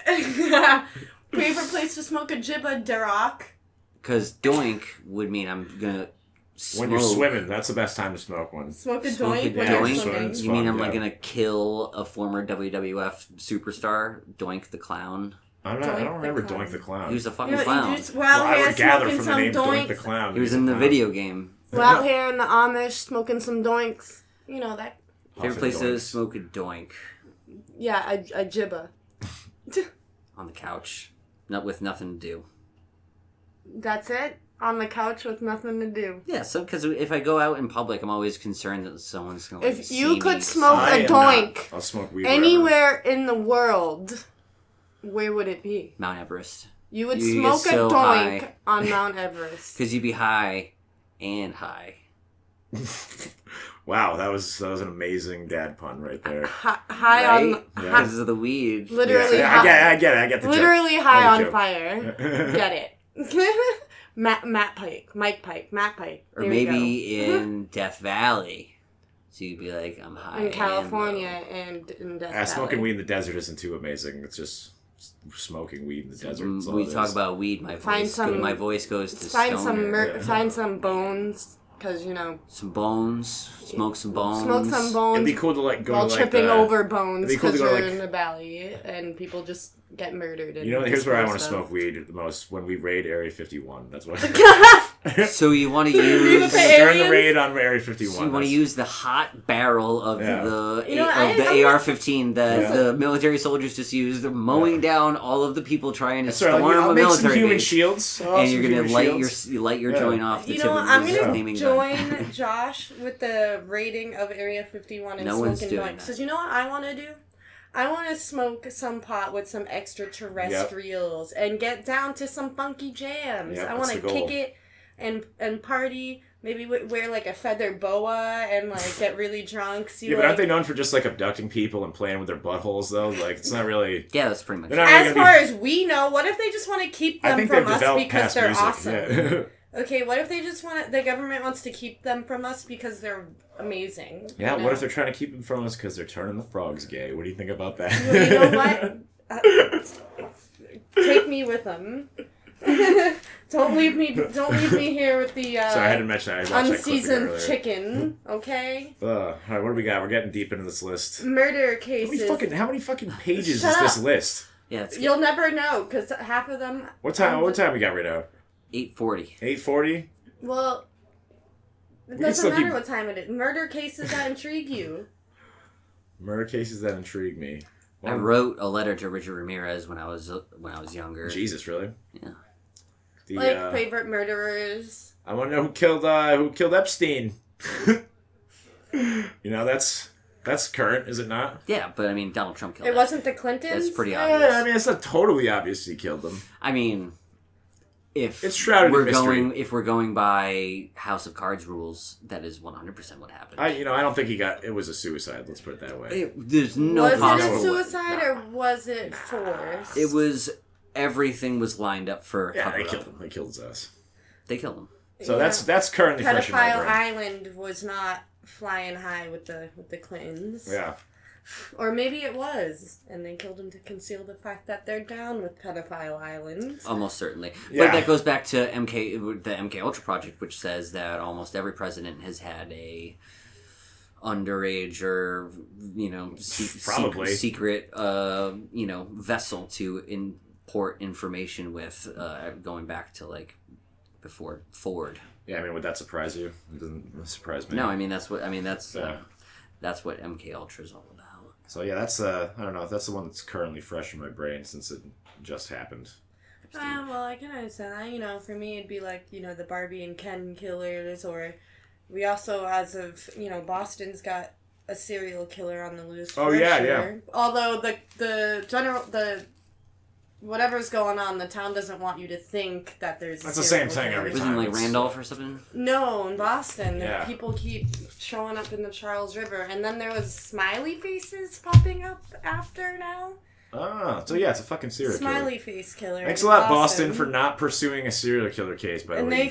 S1: favorite place to smoke a jibba, Derek.
S3: Because doink would mean I'm gonna smoke.
S2: When you're swimming, that's the best time to smoke one.
S1: Smoke a
S3: Smoke a
S1: doink when
S2: Yeah,
S1: you're
S3: doink?
S1: swimming.
S2: it's
S3: You mean
S2: fun,
S3: I'm like
S2: yeah.
S3: gonna kill a former WWF superstar, Doink the Clown?
S2: I
S1: Doink
S2: don't remember
S1: the Clown.
S2: Doink the Clown.
S3: He was a fucking
S1: You know,
S3: clown.
S1: you just, we're
S2: well,
S1: out
S2: I
S1: here
S2: would gather
S1: smoking
S2: from the
S1: some
S2: name Doink the
S1: doinks.
S2: Clown.
S3: He was
S2: a
S3: in the
S2: clown.
S3: video game.
S1: We're out here in the Amish smoking some doinks. You know that.
S3: Favorite
S2: Puffin'
S3: place to
S2: doinks.
S3: smoke a doink?
S1: Yeah, a jibba.
S3: On the couch. Not with nothing to do.
S1: That's it? On the couch with nothing to do.
S3: Yeah, so because if I go out in public, I'm always concerned that someone's gonna. Like,
S1: If
S3: see
S1: you
S3: me.
S1: could smoke
S2: I
S1: a
S2: am
S1: doink
S2: not. I'll smoke weed
S1: anywhere in the world, where would it be?
S3: Mount Everest,
S1: You would
S3: You
S1: smoke
S3: get
S1: a
S3: so
S1: doink
S3: high.
S1: on Mount Everest.
S3: because you'd be high, and high.
S2: Wow, that was an amazing dad pun right there.
S1: High
S3: right?
S1: on
S3: Because of the weed.
S1: Literally,
S2: yeah, I get it. I get the
S1: literally
S2: joke.
S1: high on
S2: joke.
S1: fire. Get it? Matt Pike, Matt Pike.
S3: Or maybe in Death Valley. So you'd be like, I'm high
S1: in California and in Death Valley.
S2: Smoking weed in the desert isn't too amazing. It's just smoking weed in the desert.
S3: When we talk about weed, my voice goes to stoner.
S1: Find some bones. Because,
S3: some bones. Smoke some bones.
S2: It'd be cool to go
S1: while
S2: to
S1: tripping over bones
S2: cool
S1: because you're in the valley and people just get murdered. And
S2: here's where I want to smoke weed the most, when we raid Area 51. That's what.
S3: So you want to use
S2: during the raid on Area 51.
S3: So you want to use the hot barrel of the AR-15 that the military soldiers just used, mowing down all of the people trying to storm a military
S2: human
S3: base.
S2: Shields,
S3: and you're gonna light your joint off the tip of
S1: I'm
S3: the
S1: gonna join Josh with the raiding of Area 51 and smoking joints. Because you know what I want to do? I want to smoke some pot with some extraterrestrials and get down to some funky jams. I want to kick it and party. Maybe wear like a feather boa and like get really drunk.
S2: But aren't they known for just like abducting people and playing with their buttholes though? Like it's not really.
S3: Yeah, that's pretty much.
S1: As far as we know, what if they just want to keep them from us because they're awesome?
S2: Yeah.
S1: Okay, what if they just the government wants to keep them from us because they're amazing?
S2: Yeah, what if they're trying to keep them from us because they're turning the frogs gay? What do you think about that?
S1: Well, you know what? Take me with them. Don't leave me here with the
S2: Sorry, I had to mention that.
S1: unseasoned chicken, okay?
S2: All right, what do we got? We're getting deep into this list.
S1: Murder cases.
S2: How many fucking pages is this list?
S1: Yeah, you'll never know, because half of them...
S2: What time we got right now?
S3: 8:40.
S2: 8:40?
S1: Well, it doesn't matter what time it is. Murder cases that intrigue you.
S2: Murder cases that intrigue me.
S3: I wrote a letter to Richard Ramirez when I was younger. Jesus,
S2: really?
S3: Yeah.
S1: Favorite murderers.
S2: I want to know who killed Epstein. That's current, is it not?
S3: Yeah, but I mean, Donald Trump killed
S1: him. It wasn't the Clintons?
S3: That's pretty obvious.
S2: Yeah, I mean, it's not totally obvious he killed them.
S3: I mean, if
S2: it's shrouded in mystery.
S3: If we're going by House of Cards rules, that is 100% what happened.
S2: I don't think it was a suicide. Let's put it that way.
S3: There's no
S1: Was it a suicide or was it forced?
S3: It was. Everything was lined up for.
S2: Yeah, they killed him. They killed his ass.
S3: They killed him.
S2: So that's currently fresh in my brain.
S1: Pedophile Island was not flying high with the Clintons.
S2: Yeah.
S1: Or maybe it was, and they killed him to conceal the fact that they're down with Pedophile Island.
S3: Almost certainly. Yeah. But that goes back to the MK Ultra Project, which says that almost every president has had a underage or, secret, vessel to import information with, going back to, before Ford.
S2: Yeah, I mean, would that surprise you? It doesn't surprise me.
S3: No, that's what MK Ultra is all about.
S2: So yeah, that's I don't know if that's the one that's currently fresh in my brain since it just happened.
S1: Well, I can understand that. For me, it'd be like the Barbie and Ken killers, or we also, as of Boston's got a serial killer on the loose.
S2: Oh yeah, yeah.
S1: Although the whatever's going on, the town doesn't want you to think that there's.
S2: That's the same thing every time.
S3: Wasn't Randolph or something?
S1: No, in Boston, people keep showing up in the Charles River, and then there was smiley faces popping up after now.
S2: Ah, so yeah, it's a fucking serial killer.
S1: Smiley face killer.
S2: Thanks a lot, Boston, for not pursuing a serial killer case. By the way,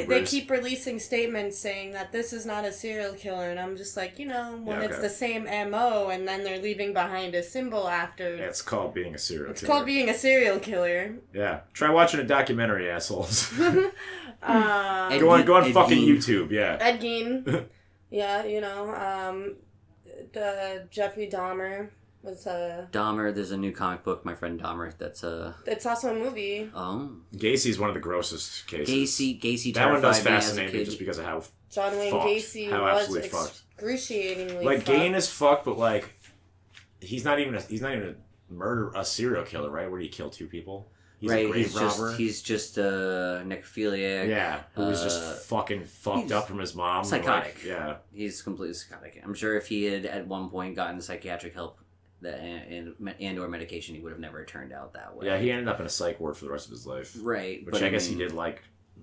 S1: they keep releasing statements saying that this is not a serial killer, and I'm just like, it's the same MO, and then they're leaving behind a symbol after.
S2: Yeah, it's called being a serial killer.
S1: It's called being a serial killer.
S2: Yeah, try watching a documentary, assholes. Go on fucking YouTube. Yeah.
S1: Ed Gein. Yeah, the Jeffrey Dahmer.
S3: Dahmer, there's a new comic book, my friend Dahmer, that's
S1: it's also a movie.
S3: Oh.
S2: Gacy's one of the grossest cases.
S3: Gacy
S2: that one does fascinate me just because of how
S1: John Wayne Gacy was excruciatingly
S2: Gain is fucked, but he's not even a serial killer, right? Where he killed two people. He's a grave robber.
S3: He's just a necrophiliac.
S2: Yeah, who was just fucking fucked up from his mom.
S3: Psychotic.
S2: Yeah.
S3: He's completely psychotic. I'm sure if he had at one point gotten psychiatric help and or medication, he would have never turned out that way.
S2: Yeah, he ended up in a psych ward for the rest of his life.
S3: Right.
S2: Which I guess he did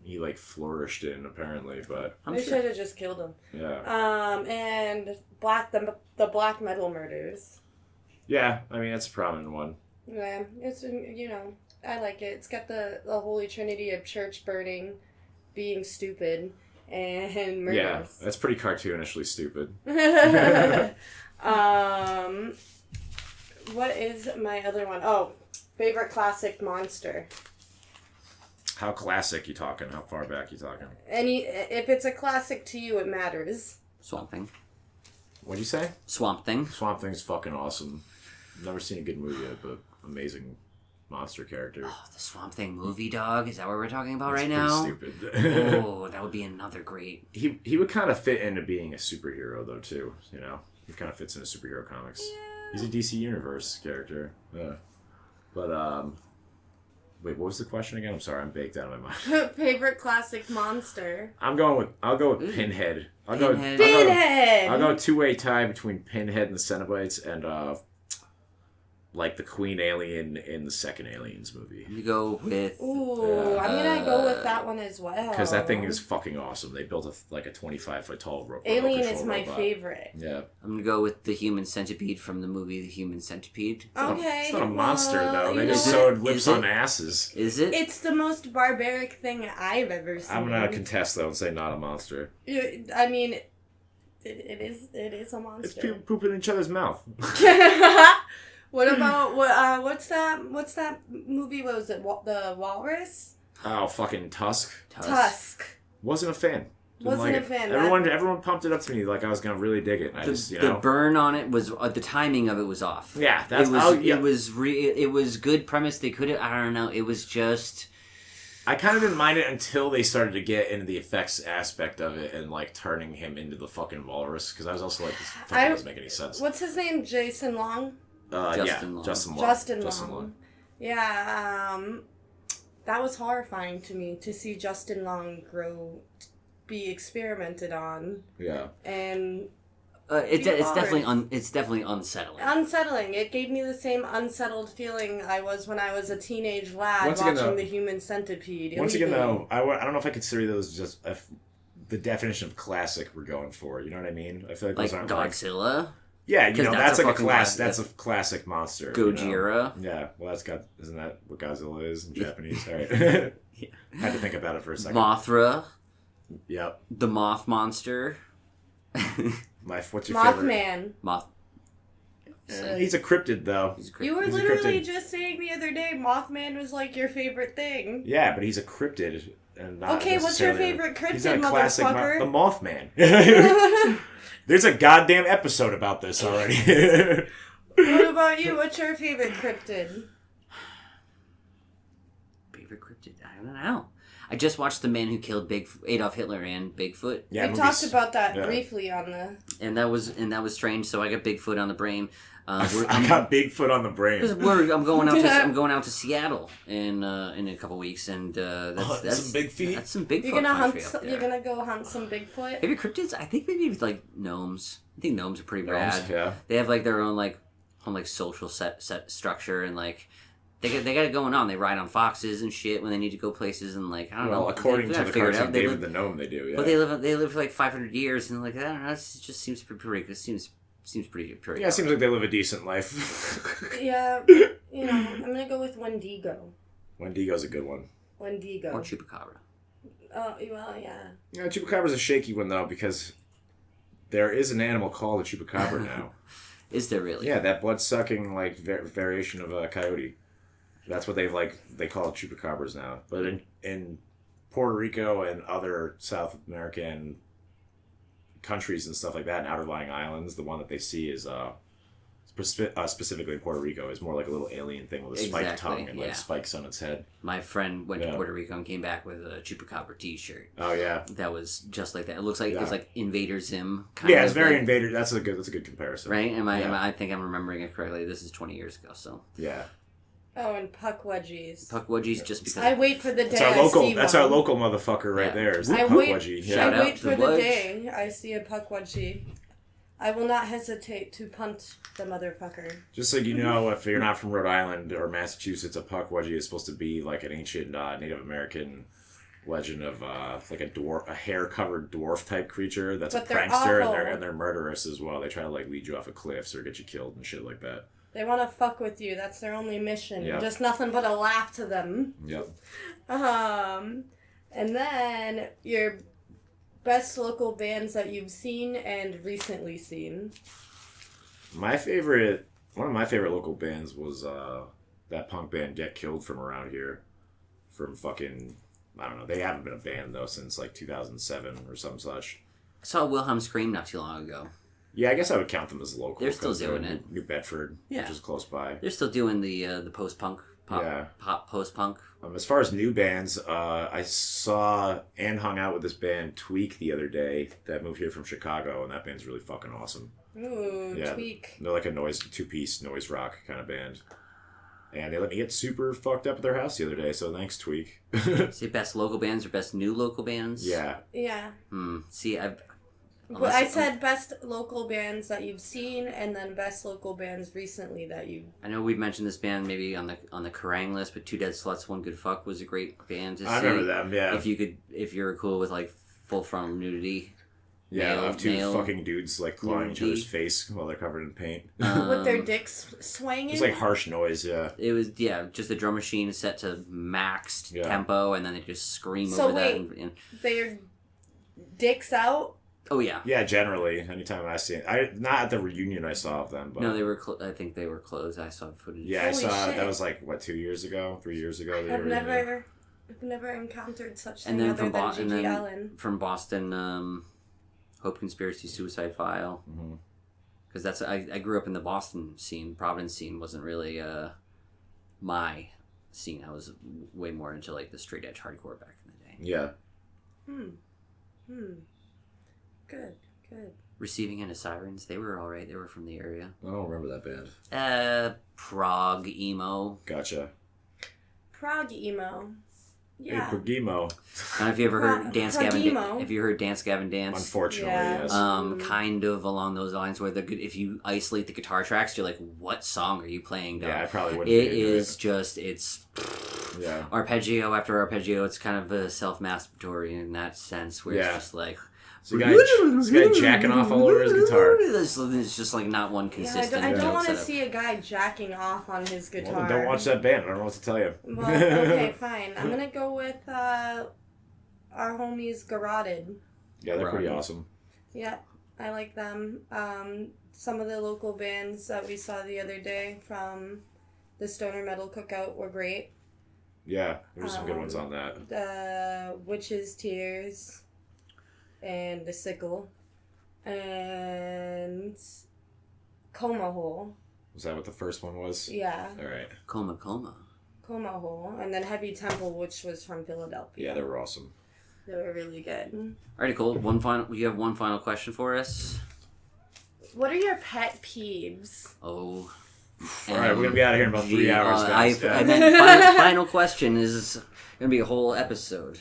S2: he like flourished in apparently, but
S1: they should have just killed him.
S2: Yeah.
S1: And the black metal murders.
S2: Yeah, I mean that's a prominent one.
S1: Yeah, it's I like it. It's got the Holy Trinity of church burning, being stupid, and murders.
S2: Yeah, that's pretty cartoonishly stupid.
S1: What is my other one? Oh, favorite classic monster.
S2: How classic you talking? How far back you talking?
S1: If it's a classic to you, it matters.
S3: Swamp Thing.
S2: What'd you say?
S3: Swamp Thing.
S2: Swamp Thing's fucking awesome. Never seen a good movie yet, but amazing monster character.
S3: Oh, the Swamp Thing movie, dog. Is that what we're talking about right
S2: That's
S3: now?
S2: pretty stupid.
S3: Oh, that would be another great.
S2: He would kind of fit into being a superhero though too. You know, he kind of fits into superhero comics.
S1: Yeah.
S2: He's a DC Universe character. Yeah. But wait, what was the question again? I'm sorry, I'm baked out of my mind.
S1: Favorite classic monster.
S2: I'll go with Pinhead. I'll
S3: Pinhead.
S1: Pinhead.
S2: I'll go two-way tie between Pinhead and the Cenobites and like the Queen Alien in the second Aliens movie.
S3: You go with.
S1: Ooh, I'm gonna go with that one as well.
S2: Because that thing is fucking awesome. They built a 25-foot tall robot.
S1: Alien is my favorite.
S2: Yeah.
S3: I'm gonna go with the Human Centipede from the movie The Human Centipede.
S1: Okay.
S2: It's not a monster though. They just
S1: what?
S2: sewed lips on asses.
S3: Is it?
S1: It's the most barbaric thing I've ever seen.
S2: I'm gonna contest though and say not a monster.
S1: I mean, it is a monster.
S2: It's people pooping in each other's mouth.
S1: What about what's that movie? What was it? The Walrus?
S2: Oh, fucking Tusk.
S1: Tusk.
S2: Wasn't a fan. Didn't
S1: Wasn't
S2: like
S1: a fan.
S2: Everyone pumped it up to me like I was gonna really dig it. And
S3: The burn on it was the timing of it was off.
S2: Yeah, that's
S3: it was good premise. They could have. I don't know. It was just.
S2: I kind of didn't mind it until they started to get into the effects aspect of it and like turning him into the fucking walrus. Because I was also like, this fucking doesn't make any sense.
S1: What's his name? Jason Long.
S3: Justin Long.
S2: Justin Long.
S1: Yeah, that was horrifying to me to see Justin Long be experimented on.
S2: Yeah,
S1: and
S3: it's definitely unsettling.
S1: Unsettling. It gave me the same unsettled feeling I was when I was a teenage lad watching The Human Centipede.
S2: Once again, though, I don't know if I consider those just the definition of classic we're going for. You know what I mean? I feel like those aren't
S3: Godzilla.
S2: Yeah, that's like a class. That's a classic monster.
S3: Gojira.
S2: You know? Yeah, well, isn't that what Godzilla is in Japanese? All right. Yeah. Had to think about it for a second.
S3: Mothra.
S2: Yep.
S3: The Moth Monster.
S2: What's your
S1: Mothman.
S3: Moth.
S2: He's a cryptid, though.
S1: You were literally just saying the other day Mothman was like your favorite thing.
S2: Yeah, but he's a cryptid. And not
S1: okay, what's your favorite cryptid,
S2: he's not
S1: motherfucker?
S2: The Mothman. There's a goddamn episode about this already.
S1: What about you? What's your favorite cryptid?
S3: Favorite cryptid? I don't know. I just watched The Man Who Killed Adolf Hitler and Bigfoot.
S1: Yeah, we talked about that briefly on the.
S3: And that was strange. So I got Bigfoot on the brain.
S2: I got Bigfoot on the brain.
S3: I'm going out to Seattle in a couple weeks, and that's
S2: some big feet.
S3: That's some Bigfoot.
S1: You're gonna go hunt some Bigfoot.
S3: Maybe cryptids. I think maybe like gnomes. I think gnomes are pretty rad.
S2: Yeah.
S3: They have like their own social set structure, and like they got it going on. They ride on foxes and shit when they need to go places, and like I don't know.
S2: Well, according to the cartoon David the Gnome, they do. Yeah.
S3: But they live for like 500 years, and like I don't know. It just seems pretty. It seems pretty.
S2: Yeah, it seems like they live a decent life.
S1: Yeah, I'm gonna go with Wendigo.
S2: Wendigo's a good one.
S1: Wendigo.
S3: Or Chupacabra.
S1: Oh, well, yeah.
S2: Yeah, Chupacabra's a shaky one, though, because there is an animal called a Chupacabra now.
S3: Is there really?
S2: Yeah, that blood-sucking, like, variation of a coyote. That's what they call Chupacabras now. But in Puerto Rico and other South American countries and stuff like that, and outer-lying islands, the one that they see is... specifically in Puerto Rico, is more like a little alien thing with a spiked tongue and like spikes on its head.
S3: My friend went to Puerto Rico and came back with a Chupacabra T-shirt.
S2: Oh yeah,
S3: that was just like that. It looks like it's like Invader Zim.
S2: It's very Invader. That's a good comparison,
S3: right? I think I'm remembering it correctly. This is 20 years ago, so
S2: yeah.
S1: Oh, and Puckwudgies.
S3: Puckwudgies, just because
S1: I wait for the day
S2: that's our local motherfucker right there. Is the Puckwudgie.
S1: I wait for the day I see a Puckwudgie. I will not hesitate to punt the motherfucker.
S2: Just so you know, if you're not from Rhode Island or Massachusetts, a Puckwudgie is supposed to be like an ancient Native American legend of like a hair-covered dwarf type creature that's a prankster, and they're murderous as well. They try to like lead you off of cliffs or get you killed and shit like that.
S1: They want to fuck with you. That's their only mission. Yep. Just nothing but a laugh to them.
S2: Yep.
S1: And then your best local bands that you've seen and recently seen.
S2: One of my favorite local bands was that punk band Get Killed from around here. From fucking, I don't know. They haven't been a band though since like 2007 or some such.
S3: I saw Wilhelm Scream not too long ago.
S2: Yeah, I guess I would count them as local.
S3: They're still doing it.
S2: New Bedford, which is close by.
S3: They're still doing the post-punk, pop post-punk.
S2: As far as new bands, I saw and hung out with this band Tweak the other day that moved here from Chicago, and that band's really fucking awesome.
S1: Ooh, Tweak.
S2: They're like a two-piece noise rock kind of band. And they let me get super fucked up at their house the other day, so thanks, Tweak.
S3: Say best local bands or best new local bands?
S2: Yeah.
S1: Yeah.
S3: See,
S1: I said best local bands that you've seen, and then best local bands recently that you.
S3: I know we've mentioned this band maybe on the Kerrang list, but Two Dead Sluts, One Good Fuck was a great band to see.
S2: I remember them. Yeah.
S3: If you're cool with like full frontal nudity.
S2: Yeah, of two fucking dudes like clawing each other's face while they're covered in paint.
S1: With their dicks swinging.
S2: It's like harsh noise. Yeah.
S3: It was just a drum machine set to maxed tempo, and then they just scream over that. And
S1: their dicks out.
S3: Oh yeah.
S2: Yeah, generally, anytime I see it, not at the reunion I saw of them, but
S3: no, they were. I think they were closed. I saw footage.
S2: Yeah, I saw that was like 3 years ago.
S1: I've never encountered such thing other than Gigi Allen.
S3: From Boston, Hope Conspiracy Suicide File. Because that's I grew up in the Boston scene. Providence scene wasn't really my scene. I was way more into like the straight edge hardcore back in the day.
S2: Yeah.
S1: Good.
S3: Receiving End of Sirens, they were alright. They were from the area.
S2: I don't remember that band.
S3: Prog emo.
S2: Gotcha.
S1: Prog emo. Yeah.
S2: Hey, Progemo.
S3: I don't know if you ever heard Dance Gavin Dance.
S2: Unfortunately, yes.
S3: Kind of along those lines where if you isolate the guitar tracks, you're like, what song are you playing?
S2: Yeah, I probably wouldn't.
S3: It's arpeggio after arpeggio. It's kind of self-masturbatory in that sense where it's just like...
S2: This guy jacking off all over his guitar.
S3: It's just like not one consistent.
S1: I don't want to see a guy jacking off on his guitar.
S2: Well, don't watch that band. I don't know what to tell you.
S1: Well, okay, fine. I'm gonna go with our homies Garroted.
S2: Yeah, they're pretty awesome.
S1: Yeah, I like them. Some of the local bands that we saw the other day from the Stoner Metal Cookout were great.
S2: Yeah, there were some good ones on that.
S1: The Witch's Tears. And The Sickle. And Coma Hole.
S2: Was that what the first one was?
S1: Yeah.
S2: All right.
S3: Coma.
S1: Coma Hole. And then Heavy Temple, which was from Philadelphia.
S2: Yeah, they were awesome.
S1: They were really good.
S3: All right, Nicole. You have one final question for us?
S1: What are your pet peeves?
S3: Oh.
S2: All right, we're going to be out of here in about 3 hours, guys.
S3: I meant final question is going to be a whole episode.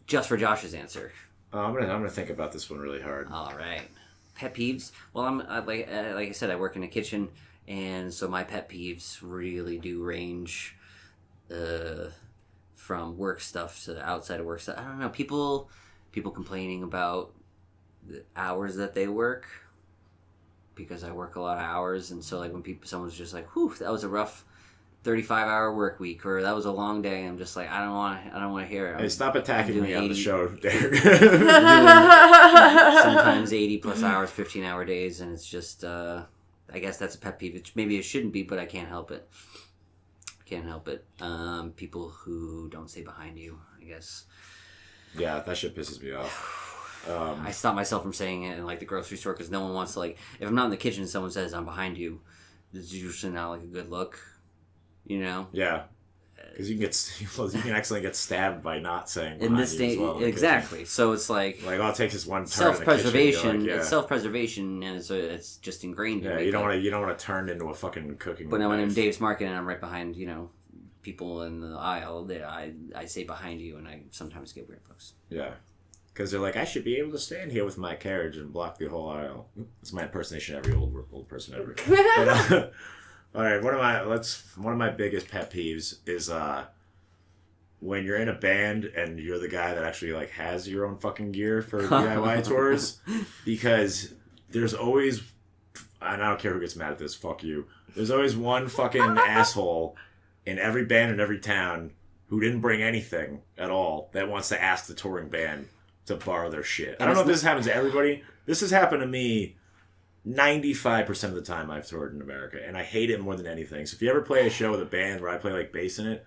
S3: Just for Josh's answer.
S2: I'm gonna think about this one really hard.
S3: All right, pet peeves. Well, like I said, I work in a kitchen, and so my pet peeves really do range, from work stuff to outside of work stuff. I don't know, people complaining about the hours that they work, because I work a lot of hours, and so like when someone's just like, "Whew, that was a rough 35-hour work week," or that was a long day. I'm just like, I don't want to hear it.
S2: Hey, stop attacking me on the show, Derek.
S3: Sometimes 80+ hours, 15-hour days, and it's just, I guess that's a pet peeve. Maybe it shouldn't be, but I can't help it. People who don't stay behind you, I guess.
S2: Yeah, that shit pisses me off.
S3: I stop myself from saying it in like the grocery store because no one wants to, like, if I'm not in the kitchen and someone says I'm behind you, it's usually not like a good look. You know?
S2: Yeah. Because you can accidentally get stabbed by not saying
S3: in this day, well, exactly. So it's like
S2: I'll take this one turn.
S3: Self-preservation. It's self-preservation, and it's just ingrained.
S2: Yeah, you don't want to turn into a fucking cooking.
S3: But now when I'm in Dave's Market and I'm right behind, people in the aisle, I say behind you, and I sometimes get weird looks.
S2: Yeah. Because they're like, I should be able to stand here with my carriage and block the whole aisle. It's my impersonation of every old person ever. But, all right, one of my biggest pet peeves is when you're in a band and you're the guy that actually like has your own fucking gear for DIY tours, because there's always, and I don't care who gets mad at this, fuck you. There's always one fucking asshole in every band in every town who didn't bring anything at all that wants to ask the touring band to borrow their shit. I don't know if this happens to everybody. This has happened to me 95% of the time I've toured in America, and I hate it more than anything. So if you ever play a show with a band where I play like bass in it,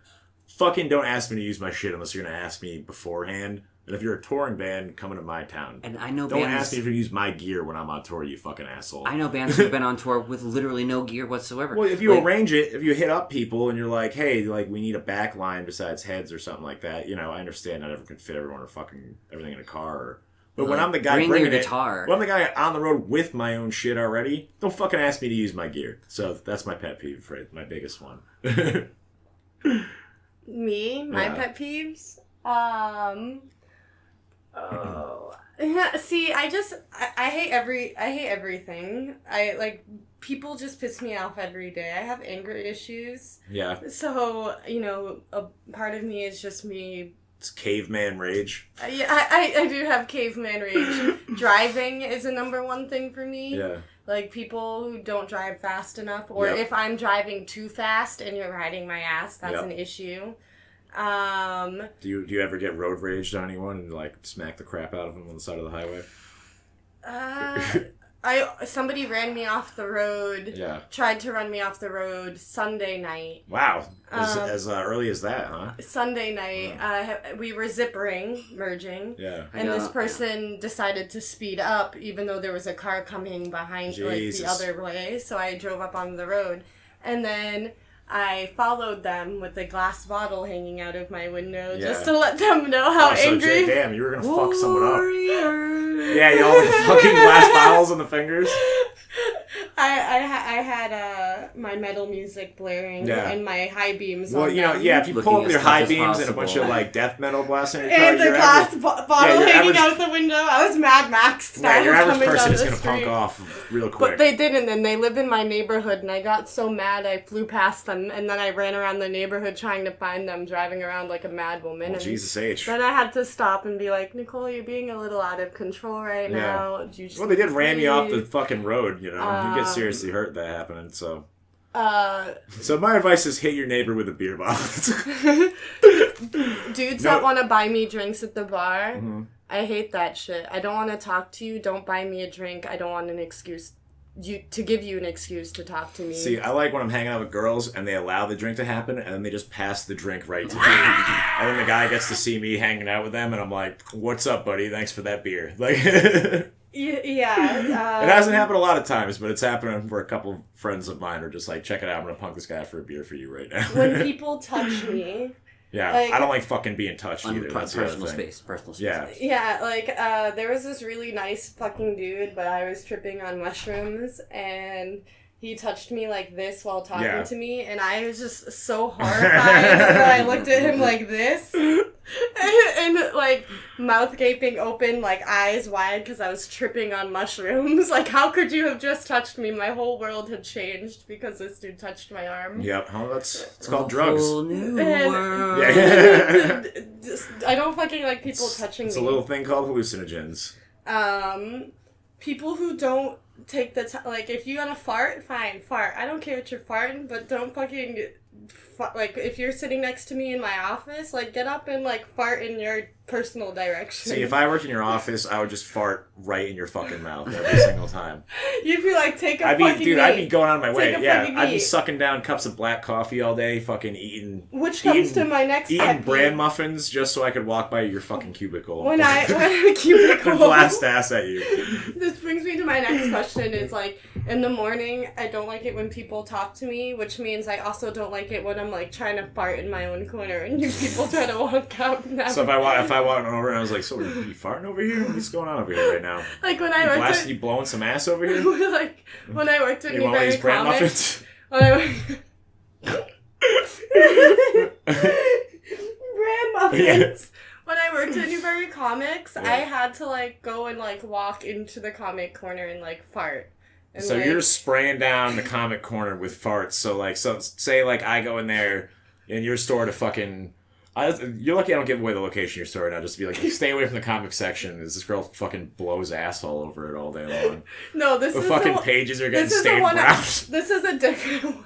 S2: fucking don't ask me to use my shit unless you're going to ask me beforehand. And if you're a touring band, coming to my town.
S3: And I know
S2: don't
S3: bands...
S2: ask me to use my gear when I'm on tour, you fucking asshole.
S3: I know bands who've been on tour with literally no gear whatsoever.
S2: Well, if you arrange it, if you hit up people and you're like, hey, like we need a back line besides heads or something like that, I understand not everyone can fit everyone or fucking everything in a car. But when I'm the guy bringing it, when I'm the guy on the road with my own shit already, don't fucking ask me to use my gear. So that's my pet peeve, right? My biggest one.
S1: My pet peeves? See, I hate everything. People just piss me off every day. I have anger issues.
S2: Yeah.
S1: So, a part of me is just me.
S2: It's caveman rage.
S1: Yeah, I do have caveman rage. Driving is a number one thing for me.
S2: Yeah.
S1: Like, people who don't drive fast enough, or if I'm driving too fast and you're riding my ass, that's an issue.
S2: Do you ever get road raged on anyone and like smack the crap out of them on the side of the highway?
S1: Somebody ran me off the road.
S2: Yeah.
S1: Tried to run me off the road Sunday night.
S2: Wow. As early as that, huh?
S1: Sunday night. We were merging.
S2: Yeah.
S1: And this person decided to speed up even though there was a car coming behind the other way. So I drove up on the road. And then I followed them with a glass bottle hanging out of my window just to let them know how angry.
S2: So damn, you were gonna fuck someone up. Yeah, you all with the fucking glass bottles on the fingers.
S1: I had my metal music blaring and my high beams.
S2: Well, if you pull up your high beams and a bunch of like death metal blasting in your car,
S1: and the glass bottle hanging out the window, I was Mad Max style.
S2: Yeah, your average person is gonna punk off real quick.
S1: But they didn't, and they live in my neighborhood, and I got so mad I flew past them, and then I ran around the neighborhood trying to find them, driving around like a mad woman.
S2: Oh, Jesus H.
S1: Then I had to stop and be like, Nicole, you're being a little out of control right now.
S2: Well, they did ram you off the fucking road, you get seriously hurt that happening, so. So my advice is hit your neighbor with a beer bottle.
S1: Dudes that want to buy me drinks at the bar, I hate that shit. I don't want to talk to you. Don't buy me a drink. I don't want an excuse to give you an excuse to talk to me.
S2: See, I like when I'm hanging out with girls and they allow the drink to happen and then they just pass the drink right to me. And then the guy gets to see me hanging out with them and I'm like, what's up, buddy? Thanks for that beer. Like,
S1: yeah.
S2: It hasn't happened a lot of times, but it's happened where a couple of friends of mine are just like, check it out, I'm going to punk this guy for a beer for you right now.
S1: When people touch me...
S2: Yeah, I don't like fucking being touched either. That's
S3: personal space.
S1: Yeah, there was this really nice fucking dude, but I was tripping on mushrooms, and he touched me like this while talking to me, and I was just so horrified that I looked at him like this, and like mouth gaping open, like eyes wide, because I was tripping on mushrooms. Like, how could you have just touched me? My whole world had changed because this dude touched my arm.
S2: Yep, it's called drugs.
S3: Whole new world.
S1: I don't fucking like people touching me.
S2: It's a little thing called hallucinogens.
S1: People who don't take the time, like, if you want to fart, fine, fart. I don't care what you're farting, but don't fucking, like, if you're sitting next to me in my office, like, get up and, like, fart in your personal direction.
S2: See, if I worked in your office, I would just fart right in your fucking mouth every single time.
S1: You'd be like, I'd
S2: be going out of my way. Yeah, I'd be sucking down cups of black coffee all day, fucking eating...
S1: Which comes to my next
S2: eating bran muffins just so I could walk by your fucking cubicle.
S1: When cubicle...
S2: and blast ass at you.
S1: This brings me to my next question is, like, in the morning, I don't like it when people talk to me, which means I also don't like it when I'm, like, trying to fart in my own corner and you people try to walk out.
S2: So if I walked over and I was like, so are you farting over here? What's going on over here right now?
S1: Like when I worked at...
S2: You blowing some ass over here?
S1: Like when I worked at
S2: Newberry Comics... You want one of these
S1: Bran muffins? Yeah. When I worked at Newberry Comics, I had to like go and like walk into the comic corner and like fart. And,
S2: so you're spraying down the comic corner with farts. So say like I go in there in your store to fucking You're lucky I don't give away the location of your store now. Just to be like, stay away from the comic section. This girl fucking blows ass all over it all day long.
S1: No, this
S2: the
S1: is
S2: fucking pages are getting stained brown.
S1: This is a different one.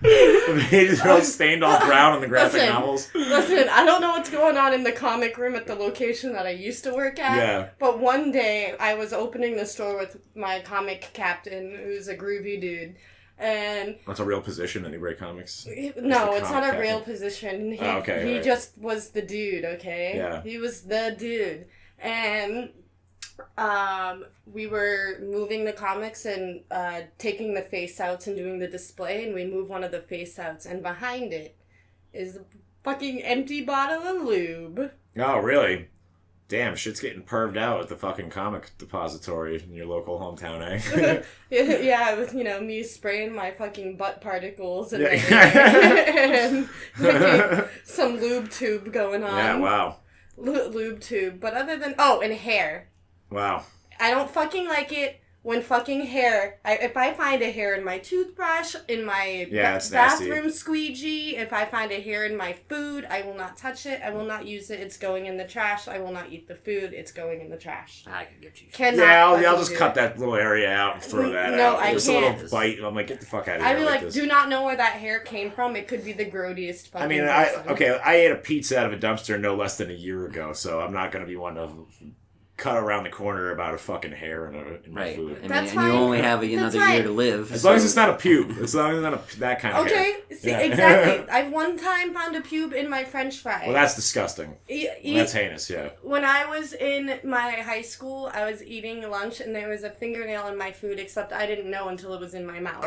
S2: The pages are all stained all brown in the graphic novels.
S1: Listen, I don't know what's going on in the comic room at the location that I used to work at.
S2: Yeah.
S1: But one day I was opening the store with my comic captain, who's a groovy dude. And
S2: that's a real position in Newbury Comics?
S1: No, it's not a real position. He just was the dude, okay?
S2: Yeah.
S1: He was the dude. And we were moving the comics and taking the face outs and doing the display, and we moved one of the face outs, and behind it is a fucking empty bottle of lube.
S2: Oh, really? Damn, shit's getting perved out at the fucking comic depository in your local hometown, eh?
S1: Yeah, with, me spraying my fucking butt particles and, and some lube tube going on.
S2: Yeah, wow.
S1: Lube tube. But other than... Oh, and hair.
S2: Wow.
S1: I don't fucking like it when fucking hair... if I find a hair in my toothbrush, in my bathroom squeegee, if I find a hair in my food, I will not touch it. I will not use it. It's going in the trash. I will not eat the food. It's going in the trash.
S3: I can get you.
S2: I'll just cut that little area out and throw that out.
S1: No, I
S2: just
S1: can't.
S2: A little bite. I'm like, get the fuck out of here.
S1: I'd be like, do not know where that hair came from. It could be the grodiest fucking person.
S2: I ate a pizza out of a dumpster no less than a year ago, so I'm not going to be one to cut around the corner about a fucking hair in my food.
S3: And you only have another year to live.
S2: As long as it's not a pube. As long as it's not that kind of hair.
S1: Okay, exactly. I one time found a pube in my french fries.
S2: Well, that's disgusting. That's heinous, yeah.
S1: When I was in my high school, I was eating lunch and there was a fingernail in my food, except I didn't know until it was in my mouth.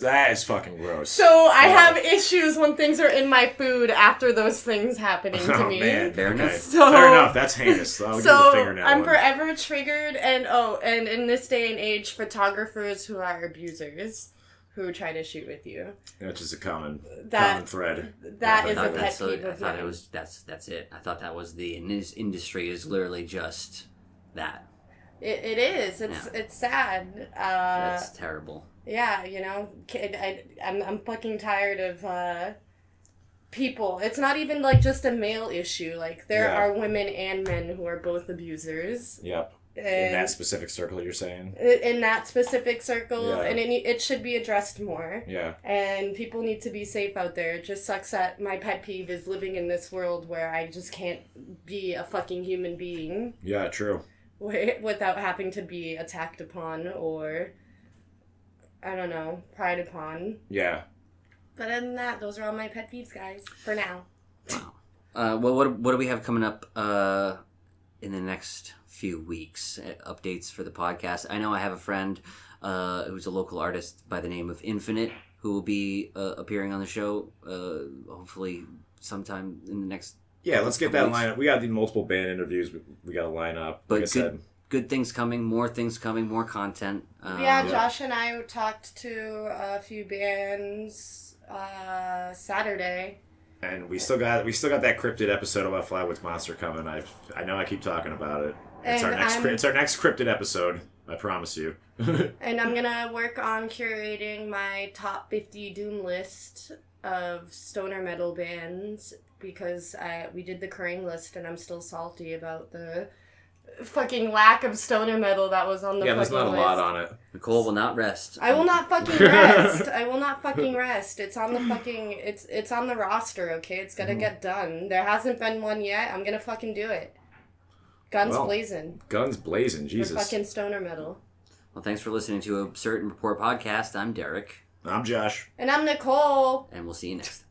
S2: That is fucking gross.
S1: So I have issues when things are in my food after those things happening to me.
S2: Man.
S3: Fair enough.
S2: Fair enough. That's heinous.
S1: I'm forever triggered, and in this day and age, photographers who are abusers, who try to shoot with you.
S2: That's just a common thread.
S1: That is a pet peeve of mine.
S3: I thought that's it. I thought that was the industry is literally just that.
S1: It is. It's sad.
S3: That's terrible.
S1: Yeah, I'm fucking tired of people. It's not even like just a male issue. Like there are women and men who are both abusers.
S2: Yep. In that specific circle, you're saying?
S1: In that specific circle, and it should be addressed more.
S2: Yeah. And
S1: people need to be safe out there. It just sucks that my pet peeve is living in this world where I just can't be a fucking human being.
S2: Yeah, true.
S1: Without having to be attacked upon or, I don't know, pried upon.
S2: Yeah.
S1: But other than that, those are all my pet peeves, guys, for now.
S3: Wow. What do we have coming up in the next few weeks? Updates for the podcast. I know I have a friend who's a local artist by the name of Infinite who will be appearing on the show hopefully sometime in the next
S2: let's get that line up. We got the multiple band interviews we got to line up.
S3: But good things coming, more things coming, more content.
S1: Josh and I talked to a few bands Saturday.
S2: And we still got that cryptid episode about Flatwoods Monster coming. I know I keep talking about it. It's our next cryptid episode. I promise you.
S1: And I'm gonna work on curating my top 50 Doom list of stoner metal bands because we did the Kerrang list and I'm still salty about the fucking lack of stoner metal that was on the fucking list.
S2: Yeah, there's not a lot on it.
S3: Nicole will not rest.
S1: I will not fucking rest. I will not fucking rest. It's on the fucking... It's on the roster, okay? It's gonna get done. There hasn't been one yet. I'm gonna fucking do it. Guns blazing.
S2: Guns blazing, Jesus.
S1: For fucking stoner metal.
S3: Well, thanks for listening to Absurd and Report podcast. I'm Derek.
S2: I'm Josh.
S1: And I'm Nicole.
S3: And we'll see you next time.